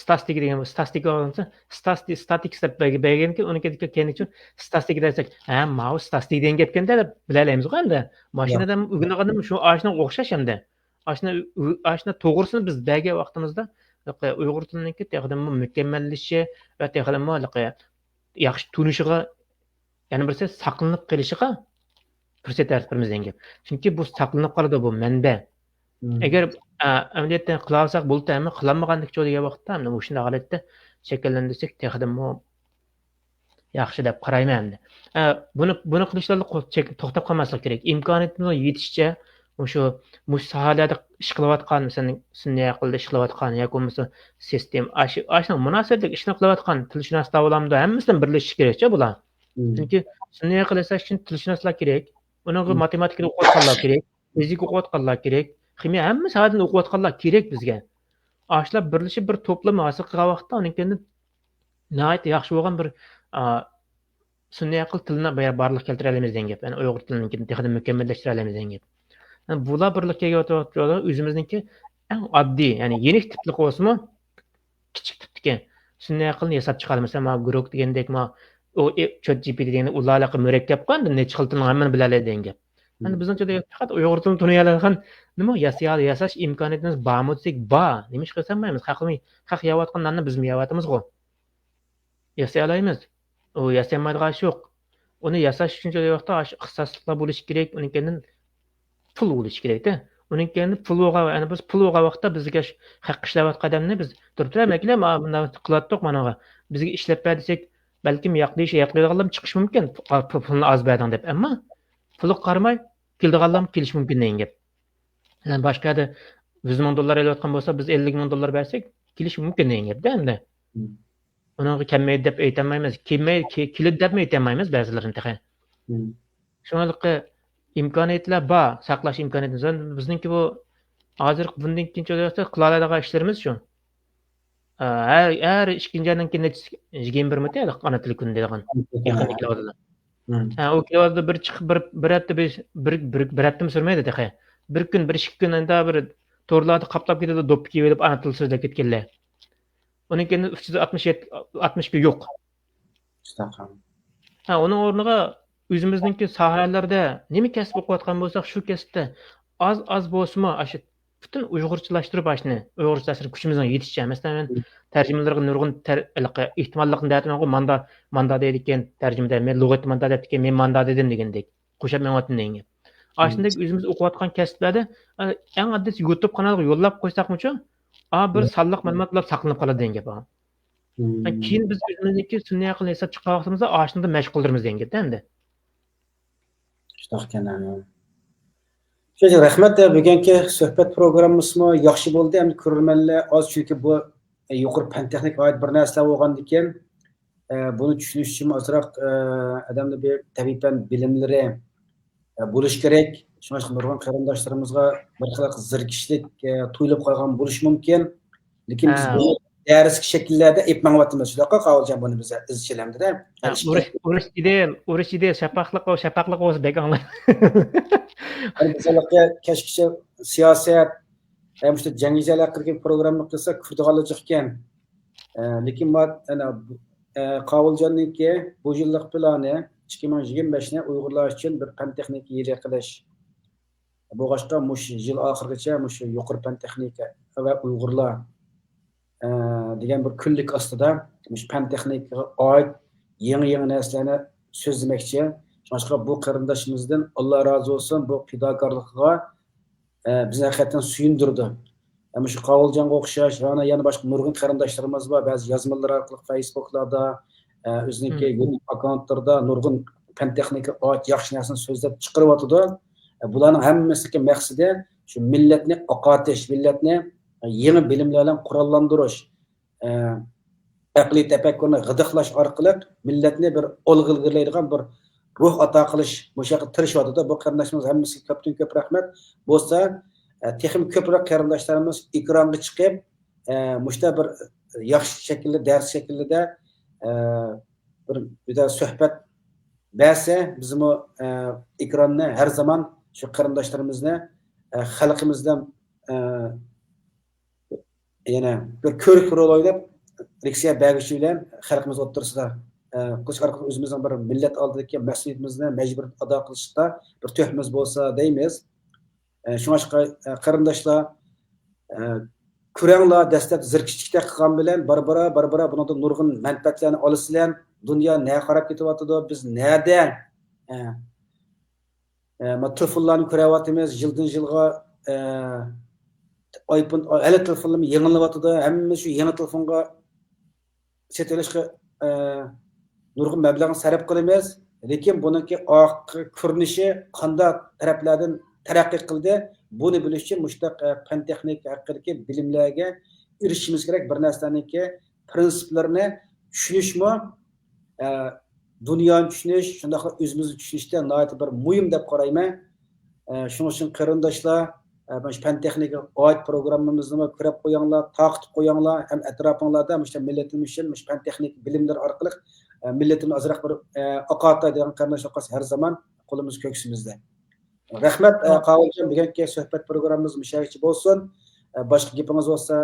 statistik degan statistik olsa statistik deb berganki uniki keyin statistik desak mau statistik degan gapkanda deb bilalaymiz-ku endi. Mashinadan o'rgangandim shu ashna o'xshash endi. Ashna to'g'risini biz bergan vaqtimizda Uyg'ur tiliniki texnik mukammallashishi va texnik yaxshi tunishiga yana birisi saqlanib qolishiga fursat yaratamiz degan gap. Chunki bu saqlanib qoladi bu manba. Agar amaliyotdan qila olsak bo'ldi, ammo qilolmagandek degan vaqtda mana shunday holatda shakllantirsak texnik yaxshi deb qarayman. Buni qilishlarda to'xtab qolmaslik kerak. Imkoniyatimiz yetishicha o'sha sohalarda ish qilayotgan, masalan, sun'iy aqlda ish qilayotgan yoki bo'lmasa sistem ashna munosabatli ishni qilayotgan tilshunoslar bo'lamdi, hammasidan birlashish kerakcha bular. Chunki sun'iy aql yasash uchun tilshunoslar kerak, uning matematikani o'qiyotganlar kerak, fizika o'qiyotganlar kerak, kimyo hamma sohadan o'qiyotganlar kerak bizga. Ashlar birlashib bir to'plam hosil qilgan vaqtda uning nihoyat yaxshi bo'lgan bir sun'iy aql tilini barliq keltira olamiz degan gap. Ya'ni Uyg'ur tilini texnik mukammallashtira olamiz degan gap. Bular birlikka o'tib o'zimizniki eng oddiy, ya'ni yenik tipli bo'lsa-mu, kichik tipdagi sun'iy aqlni yasab chiqaramiz. Masalan, Grok degandek, o ChatGPT deganda ularga murakkab qildi, necha xil tilni hammani biladi degan gap. Endi bizning faqat Uyg'ur tilini tunayalayotgan nima yasash imkoniyatimiz bormi desak, bor. Nima ish qilmaymiz? Haq yeyotganlarni biz yeyotimiz-ku. Yasay olamiz. U yasamaydigan ish yo'q. Uni yasash uchun vaqtda ixtisosliklar bo'lishi kerak, uning pul bo'lishi kerakda. Uning keyin pul bo'lgan, ya'ni biz pul bo'lgan vaqtda bizga haq ishlayotgan odamni biz turibdi, maklar mana qilyaptiq managa. Bizga ishlab ber desak, balkim yoqlaydiganlar chiqish mumkin. Pulni oz berding deb, ammo puli qaramay keldiganlar kelish mumkin degan gap. Yani boshqada 100 ming dollar olayotgan bo'lsa, biz 50 ming dollar bersak, kelish mumkin degan gapda endi. Uning kammaydi deb aytolmaymiz, kelib deb aytolmaymiz ba'zilarini taqa. Shuningdek imkoniyatlar bor, saqlash imkoniyati. Bizningki bu hozir bundan keyin o'ylasa qiladigan ishlarimiz shu. Her ikkinchidan keyin 21 ming ana tili kun degan yaqin keladi. O keladi bir chiqib bir hafta bir hafta sürmeydi taqa. Bir kun bir ikki kun enda bir to'rlarda qaplab ketadi, do'ppi kiyib ana til so'zlab ketganlar. Uning keyin 360 kun yo'q. Onun o'rniga o'zimizningki sohalarda nima kasb o'qiyotgan bo'lsak, shu kasbda az bo'lsa-mu, shu butun uyg'urchalashtirib ashni, uyg'urchalashtirib kuchimizga yetishicha. Masalan, tarjimalarga nurg'un ehtimollikni aytmoqqa manda deydigan tarjimada men lug'at manda debdikan, men manda dedim degandek. Qo'shib menotdim degan. Ashundek o'zimiz o'qiyotgan kasblarda eng oddiy YouTube kanaliga yo'llab qo'ysakmichu, bir sonliq ma'lumotlar saqlanib qoladi degan gap. Keyin biz o'zimizniki sunniy aql hisob chiqarmoqchimiz, ashunda mashg'uldirmiz degan gapda endi. Şöyle rahmet de bugünkü sohbet programımızmı yaxşı oldu. Hem ko'rmanlar az çünkü bu yuqori fan texnik ait bir narsa bo'lgandan keyin bunu tushunish uchun ozroq odamni bir tabiiy bilimlari bo'lish kerak. Shunga nurg'un qarindoshlarimizga bir xil zirkishlik tuyulib qolgan bo'lishi mumkin. Lekin biz bunu ders shakllarda epmangyapmiz. Shunaqa qolgan buni biz izchilamda. Urush ide shafaqliq o'zi bek anglar. Mesela keşke siyaset hem işte Cengiz Alakır'ın programını kısa kırdıgalıcıkken lekin ana Qavulcan'ın ki bu yıllık planı 2025'ne Uygurlar için bir fen texnik yeri qilish. Bu başka muş yıl ahırgacha muş yuqori fen texnika ve Uygurlar degan bir kunlik ostida muş fen texnikaga oid yangi narsalarni so'zlamoqchi. Başka bu qarindoshimizdan Allah razı olsun bu fidokorligiga bizni haqiqatan suyundurdi. Ama şu Qavuljonga o'xshash yana boshqa nurg'un qarindoshlarimiz bor. Ba'zi yozmalar orqali Facebook'larda, o'zining YouTube akkauntlarida nurg'un fan texnika oid yaxshi narsani so'zlab chiqaryotdi. Bularning hammasiga maqsadi shu millatni oqatish, millatni yangi bilimlar bilan qurollantirish, aqliy tafakkurni g'idiqlash orqali millatni bir olg'ilgirlaydigan bir ruh ato qilish mushaqa tirishadi. Bu qarindoshimiz hammasiga ko'p rahmat. Bo'lsa, texnik ko'proq qarindoshlarimiz ekranga chiqib, mushta bir yaxshi shaklda, dars shaklida bir suhbat bersa, biz bu ekronni har zaman shu qarindoshlarimizni xalqimizdan yana bir ko'rik rol o'ynab, leksiya bergichi bilan xalqimiz o'rtasida qilish orqali o'zimizning bir millat oldidagi mas'uliyatimizni majbur ado qilishda bir tuhmat bo'lsa deymiz. Shunga qarindoshlar ko'ranglar dastlab zirkichlikda qilgan bilan barbara bundan nurg'un manfaatlarni olasizlar. Dunyo ne qarab ketyapti, biz nerda telefonlarni ko'ryapmiz, yildan yilga iPhone hali telefonlarni yangilayapti. Hamma shu yangi telefonga setilishga nurg'un mablag' sarf qilamiz. Lekin buningki oxirgi ko'rinishi qanday taraflardan taraqqiy qildi, buni bilish uchun mushtaq fan texnika haqidagi bilimlarga erishishimiz kerak. Bir narsaniki prinsiplarini tushunishmi, dunyoni tushunish, shunday o'zimizni tushunishda nihoyat bir muhim deb qarayman. Shuning uchun qarindoshlar, fan texnika oid programmamizni ko'rib qo'yinglar, taqib qo'yinglar, ham atrofingizda mushta millatimiz uchun fan texnik bilimlar orqali millatimiz azroq bir oqatadigan qarindoshlar qolsa har zaman qo'limiz ko'ksimizda. Rahmat Qavuljon, bugungi suhbat programmamiz mushayichi bo'lsin. Boshqa gapingiz bo'lsa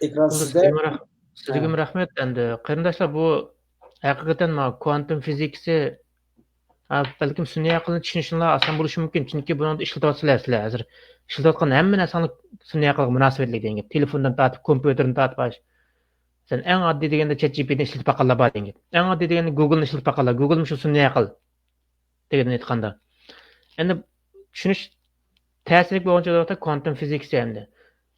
ekran sizda. Sizga rahmat. Endi qarindoshlar, bu haqiqatan kvantum fizikasi balkim sun'iy aqlni tushunishinglar oson bo'lishi mumkin, chunki buni ishlatyapsizlar sizlar. Hozir ishlatayotgan hamma narsani sun'iy aqlga munosabatli degan. Telefondan tortib, kompyuterdan tortib, sen eng oddiy deganda ChatGPTni ishlatib baqalar bor degan. Eng oddiy deganda Google'ni ishlatib baqalar. Google shu sun'iy aql degan aytganda. Endi tushunish ta'sirli bo'lgancha vaqtda quantum physics endi.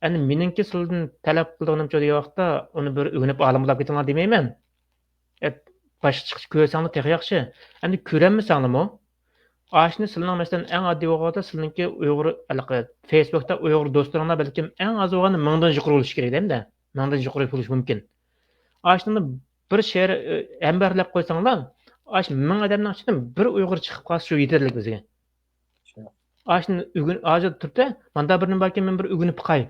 Endi meningki sizdan talab qilganimcha degan vaqtda uni bir o'rganib olimlab ketinglar demayman. Boshqa chiqish ko'rsanglar tex yaxshi. Endi ko'ranmisanlarmi? Aşını sizning masalan eng oddiy bo'lganda sizningki Uyg'ur Facebookda Uyg'ur do'stlaringlar balkim eng az bo'lganda 1000 dan yuqori bo'lishi kerak da. 1000 dan yuqori bo'lishi mumkin. Aşını bir she'r ambarlab qo'ysanglar, aş 1000 odamning ichidan bir Uyg'ur chiqib qolsa shu yetarli bizga. Aşını ügün hozir turibdi, manda birni balki men bir ügünib qo'y.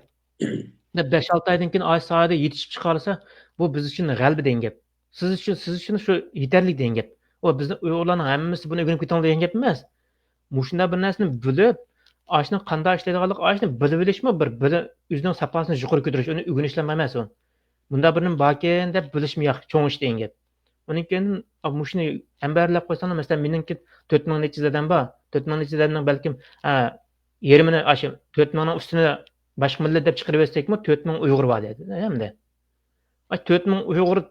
5-6 oydan keyin aş sohada yetishib chiqarsa, bu biz uchun g'alba degan gap. Siz uchun shu yetarli degan gap. O bizni Uyg'urlarning hammasi buni o'rganib ketadi degan gap emas. Mushunda bir narsani bilib, ashni qanday ishlaydiganlik, ashni bilib bilishmi bir o'zining sapasini yuqori ko'tarish, uni o'rganishlar emas u. Bunda birning baken deb bilishmi yo'q, cho'ng ish degan gap. Uning keyin mushuni ambarlab qo'ysanglar, masalan, meningki 4000 nechizadan bor. 4000 nechizadan balkim yerimini ashi 4000 ning ustini boshqa millat deb chiqarib bersakmi, 4000 Uyg'ur bor dedi. Hamda 4000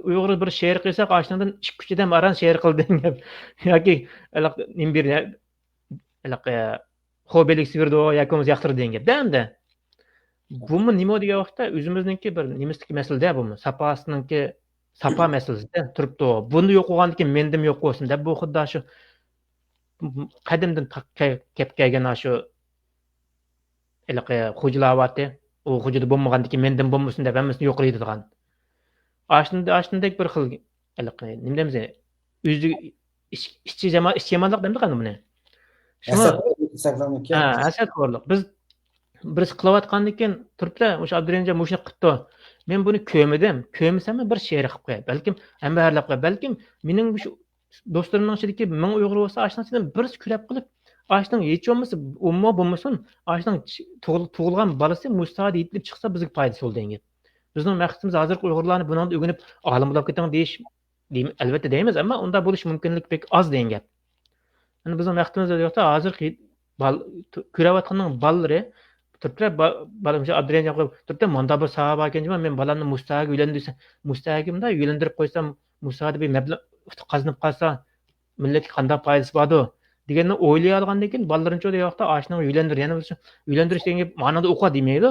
Uyg'ur bir she'r qilsak, ashundan 2-3 dan aran she'r qildi gap. Yoki nimbir xo'belik sibirdi yakimiz yoqtirdi degan gap. Hamda bumi nima degan vaqtda o'zimizningki bir nemisniki masalada bumi sapasininki sapa masalasida turibdi. Buni yo'q bo'lgandan keyin mendim yo'q bo'lsin deb bu xuddi shu qadimdan kelib kelgan shu xo'jalavati u xo'jada bo'lmagandan keyin mendim bo'lmasin deb hammasini yo'q qiladigan. Ashundek bir xil nima deymiz? O'zi ishchi jamoat ishchimanlik deymiz qani buni. Hasadxo'rlik. Biz qilayotgandan keyin turibdi, o'sha Abdurahimjon mushni qildi. Men buni ko'midim. Ko'msam bir she'r qilib qo'yay. Balkim ambarlab qo'yay. Balkim mening shu do'stlarimning ichidagi 1000 Uyg'ur bo'lsa, ashundan birisi ko'rib qilib, ashundan hech bo'lmasa umma bo'lmasin, ashundan tug'ilgan bolasi mustaqil yetilib chiqsa bizga foydasi bo'ldi degan. Bizning maqsadimiz hozir Uyg'urlarni bundan o'rganib olim bo'lib keting deyish, albatta deymiz, ammo unda bo'lish mumkinlik pek oz degan gap. Yani bizim vaqtimizda yo'qda hozir ko'rayotganning bolalari turibdi, balamcha Abdurahimjon turibdi, manda bir sahaba ekanman, men balamni mustahaga uylantirsam, mustahagimda uylantirib qo'ysam, mustahada bir mablag' qazinib qolsa, millatga qanday foydasi bordi deganni o'ylay olgandan keyin balalarimcha yo'qda ashni uylantir, yana uylantirish degan gap ma'noda o'qi demaydi.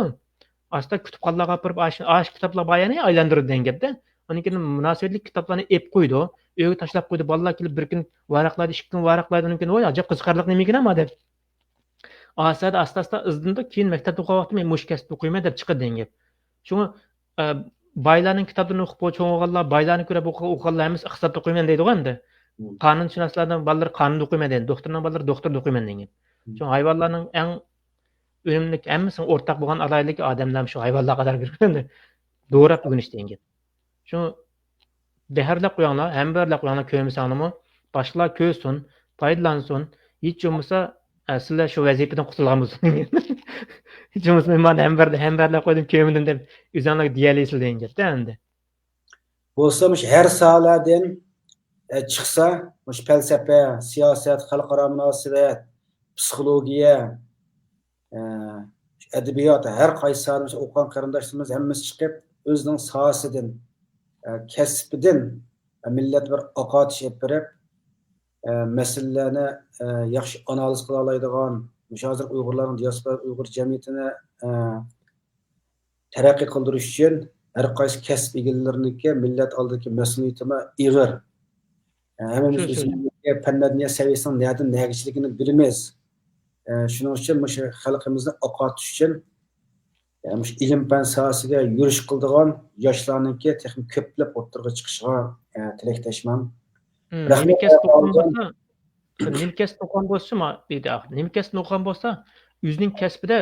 Asta kutubxonalarga borib ash kitoblar bayani aylantirdi degan gapda. Uning keyin munosabatli kitoblarni ep qo'ydi. Uyga tashlab qo'ydi. Bolalar kelib bir kun varaqlaydi, 2 kun varaqlaydi. Uning keyin voy ajab qiziqarli nima ekan ama deb. Asada asta izdindi. Keyin maktabda o'qigan vaqtda men mush kasb o'qiyman deb chiqdi degan gap. Shuni baylarning kitoblarini o'qib cho'ng'ollar, baylarni ko'rib o'qiganlar hammasi iqtisod o'qiyman deydi-ku endi. Qonunshunoslardan bolalar qonun o'qiyman deydi. Doktorning bolalar doktor o'qiyman degan. Shu hayvonlarning eng o'limli hammasini o'rtaq bo'lgan alaylik odamlar shu hayvonlar qadar kirganda doğrab o'rganish degan gap. Shu beharlab qo'yinglar, hambarlab qo'yinglar ko'rmasanlarmi, boshqalar ko'rsin, foydalansin. Hech bo'lmasa sizlar shu vazifadan qutulgan bo'lsin. Hech bo'lmasa men hambarlab qo'ydim, ko'rmadim deb o'zinglarga deyalaysiz degan gapda endi. Bo'lsa har sohadan chiqsa, falsafa, siyosat, xalqaro munosabat, psixologiya, adabiyot, har qaysi sohada o'qigan qarindoshlarimiz hammasi chiqib o'zining sohasidan, kasbidan millat bir oqotish berib, masalalarni yaxshi analiz qila oladigan, hozir Uyg'urlarning diaspora Uyg'ur jamiyatini taraqqiy qildirish uchun har qaysi kasb egalarininki millat oldidagi mas'uliyati ig'ir. Hammamiz o'zimizga fan-madaniyat saviyasining nerdan nergachiligini bilamiz. Shuning uchun shu xalqimizni oqotish uchun shu ilm-fan sohasiga yurish qildigan yoshlarningki texnik ko'plab o'tirg'i chiqishiga tilakdoshman. Nimkasb o'qigan bo'lsa-mi deydi. Nimkasb o'qigan bo'lsa, o'zining kasbida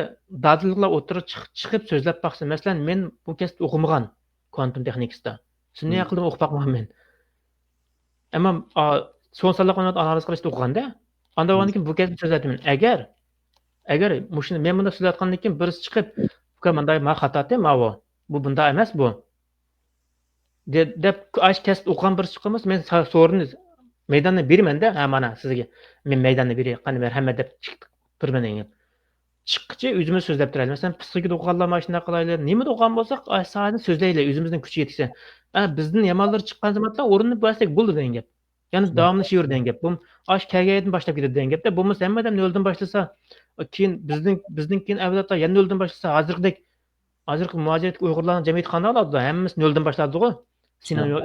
dadilliklar o'tirib chiqib so'zlab baqsin. Masalan, men bu kasbni o'qimagan quantum texnikasida. Sizni aqlim o'qib baqmagan men. Ammo sonsalliq analiz qilishni o'qiganda, anda o'g'andan keyin bu kasbni so'zlayman. Agar mushuni men bunda so'zlayotgandan keyin birisi chiqib, "Bu menday men xato etdim, bu bunda emas bu." deb ash kasb o'qigan birisi chiqmas, men so'rini maydonni beraman-da, ha mana sizga men maydonni beray, qani marhamat deb turman degan. Chiqqichi o'zimiz so'zlab turaylik. Masalan, psixologiyada o'qiganlar mana shunday qilaylik. Nimada o'qigan bo'lsak, sohani so'zlaylik, o'zimizning kuchi yetsa. Bizning yamonlar chiqqan zamonda o'rinni bo'lsak bo'ldi degan gap. Yani davamlaşıyor degan gap. Bu aş kelgeyden başlap ketadi degan gapda. Bo'lmasa hammadan noldan başlasa, keyin bizning keyin avlodlar yana noldan başlasa, hozirgi muajiratga Uyg'urlarning jamiyati qanday oladi? Hammasi noldan başladi-ku.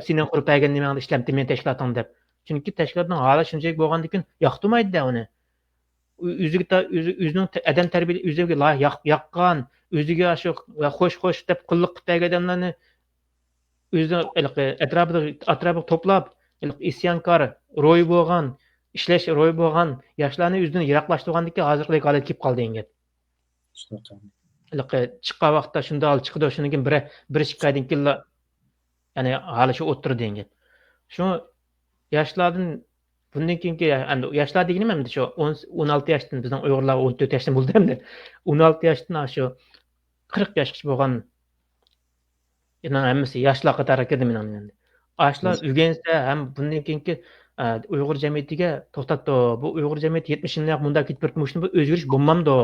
Seni qurib bergan nimangni ishlamdi men tashkilotim deb. Chunki tashkilotning holi shunchalik bo'lgandan keyin yoqtirmaydi uni. O'zining adam tarbiyali o'ziga loyiq yoqqan, o'ziga shu xo'sh deb qulluq qilib bergan odamlarni o'zi atrofiga to'plab, isyonkor ro'y bo'lgan, ishlash ro'y bo'lgan yoshlarni o'zidan yiroqlashtirgandan keyin hozirgi holat kelib qoldi degan gap. Chiqqan vaqtda shunda chiqdi, shundan keyin bir ikki oydan keyin ya'ni hali shu o'ttirdi degan gap. Shu yoshlardan bundan keyingi yoshlar deganim endi shu 16 yoshdan bizning Uyg'urlar 14 yoshdan bo'ldi endi. 16 yoshdan shu 40 yoshgacha bo'lgan hammasi yoshlar qatoriga kirdi men endi. Yoshlar o'rgansa ham bundan keyingi Uyg'ur jamiyatiga to'xtatdi. Bu Uyg'ur jamiyati 70 yillik bunda ketib turmushni bu o'zgarish bo'lmamdi.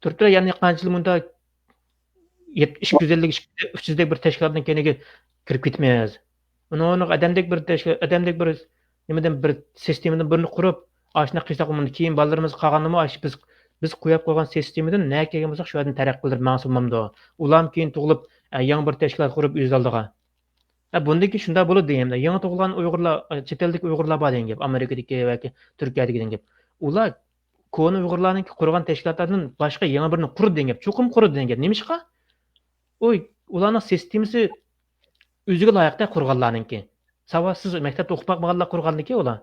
Turklar ya'ni qancha yil bunda 250 300 bir tashkilotning keniga kirib ketmaymiz. Uni odamdek bir nimadan bir sistemadan birini qurib, ashna qilsak uni keyin bolalarimiz qolganimi biz qo'yib qo'ygan sistemadan nima kelgan bo'lsak shu yerdan taraqqiy qilib ma'sumamdi. Ular keyin tug'ilib yangi bir tashkilot qurib o'z oldiga. Bundan keyin shunday bo'ladi deyimda. Yangi tug'ilgan Uyg'urlar, chet eldagi Uyg'urlar bor degan gap, Amerikadagi yoki Turkiyadagi degan gap. Ular ko'ni Uyg'urlarning qurgan tashkilotlardan boshqa yangi birini qurdi degan gap. Cho'qim qurdi degan gap. Nimishqa? Ularning sistemasi o'ziga loyiqda qurganlarningki. Savotsiz maktabda o'qib boqmaganlar qurganniki ular.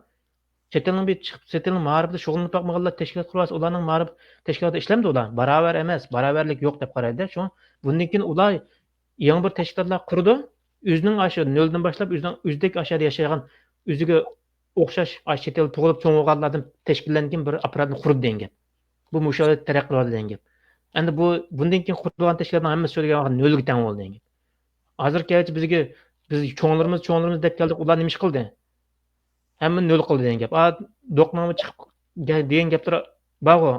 Chet elning ma'rifida shug'ullanib boqmaganlar tashkilot qursa, ularning ma'rif tashkilotida ishlamdi ular. Barobar emas, barobarlik yo'q deb qaraydi. Shu bundan keyin ular yangi bir tashkilotlar qurdi. O'zining ashu noldan boshlab o'zidek ashada yashagan, o'ziga o'xshash chet el tug'ilib cho'ng bo'lganlardan tashkillangan bir apparatni qurdi degan gap. Bu mushohada taraqqiy qiladi degan gap. Endi bundan keyin qurilgan tashkilotning hammasi so'ragan vaqt nolga teng bo'ldi degan gap. Hozirgacha biz cho'nglarimiz deb keldik, ular nima ish qildi? Hamma nol qildi degan gap. Do'qmami chiqib degan gaplar bor-ku.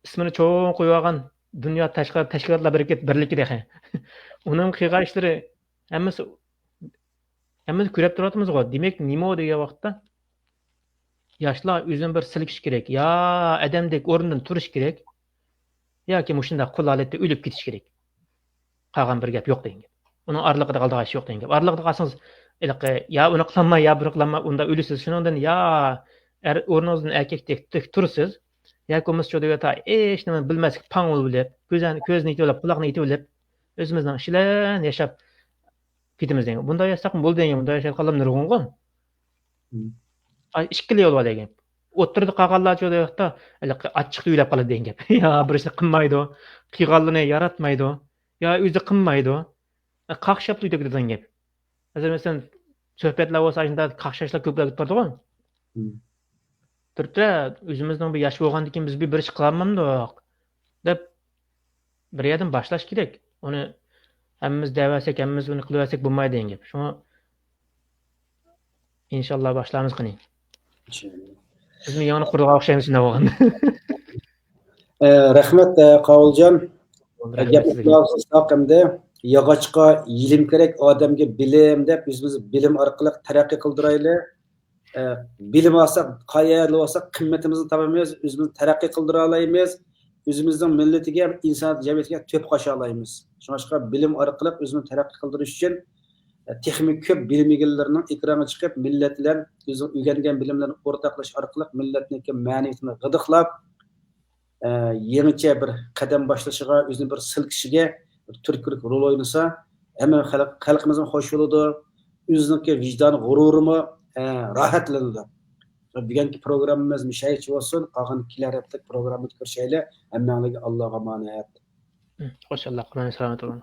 Ismini cho'ng qo'yib olgan dunyo tashkilotlar birligi degan. Uning qilgan ishlari hammasi ko'rib turibmiz-ku. Demak, nima degan vaqtda yoshlar o'zini bir silkish kerak. Yo, odamdek o'rnidan turish kerak. Yoki shunday qul holatda o'lib ketish kerak. Qolgan bir gap yo'q degan gap. Uning orliqida qoldigan ish yo'q degan gap. Orliqida qolsangiz, ya uni qilma, ya buni qilma, unda o'lisiz. Shundan ya o'rningizdan erkakdek tursiz. Yoki o'miz cho'dagata hech nima bilmaslik pang'ul bo'lib, ko'zni itib, quloqni itib, o'zimizning ishlarni yashab ketimiz degan. Bunday yashasaq bo'ldi degan. Bunday yashayotganlar nurg'ungu. Ikkili yo'l bor degan. O'ttirdi qolganlar cho'dagata achchiq uylab qoladi degan gap. Ya bir ish qilmaydi, qilganlarni yaratmaydi. Ya o'zi qilmaydi. Qaqshab uyda degan gap. Masalan, suhbatlar bo'lsa, shunda qaqshashlar ko'plab turadi-ku. Turibdi, o'zimizning bir yosh bo'lgandan keyin biz bir ish qilolmamdiq deb bir yerdan boshlash kerak. Uni hammamiz da'vatsak, hammamiz uni qilaversak bo'lmaydi degan gap. Shuni inshaalloh boshlaymiz qiling. Bizni yangi qurg'a o'xshaymiz shunday bo'lganda. Rahmat Qovuljon. Gapimiz haqida yog'ochqa ilim kerak, odamga bilim deb o'zimiz bilim orqali taraqqiy qildiraylik. Bilim olsak, qayerda olsak qimmatimizni topamaymiz, o'zimizni taraqqiy qildira olamiz. O'zimizning millatiga, inson jamiyatiga to'p qo'sha olamiz. Shunga bilim orqali o'zimizni taraqqiy qildirish uchun texnik ko'p bilim egallarining ekranga chiqib, millatlar o'zi o'rgangan bilimlarni o'rtoqlash orqali millatning ma'naviyatini g'idiqlab, yangicha bir qadam boshlashiga, o'zini bir silkishiga turkilik rol o'ynasa, hamma xalqimizning xo'sh bo'ladi, o'zining vijdon g'ururimi rahatlanadi. Bugungi programmamiz mishayichi bo'lsin, qolgan kelar hafta programmani ko'rishaylik. Hammaga Allohga omonat. Xo'sh, Alloh qilsin, salomat bo'ling.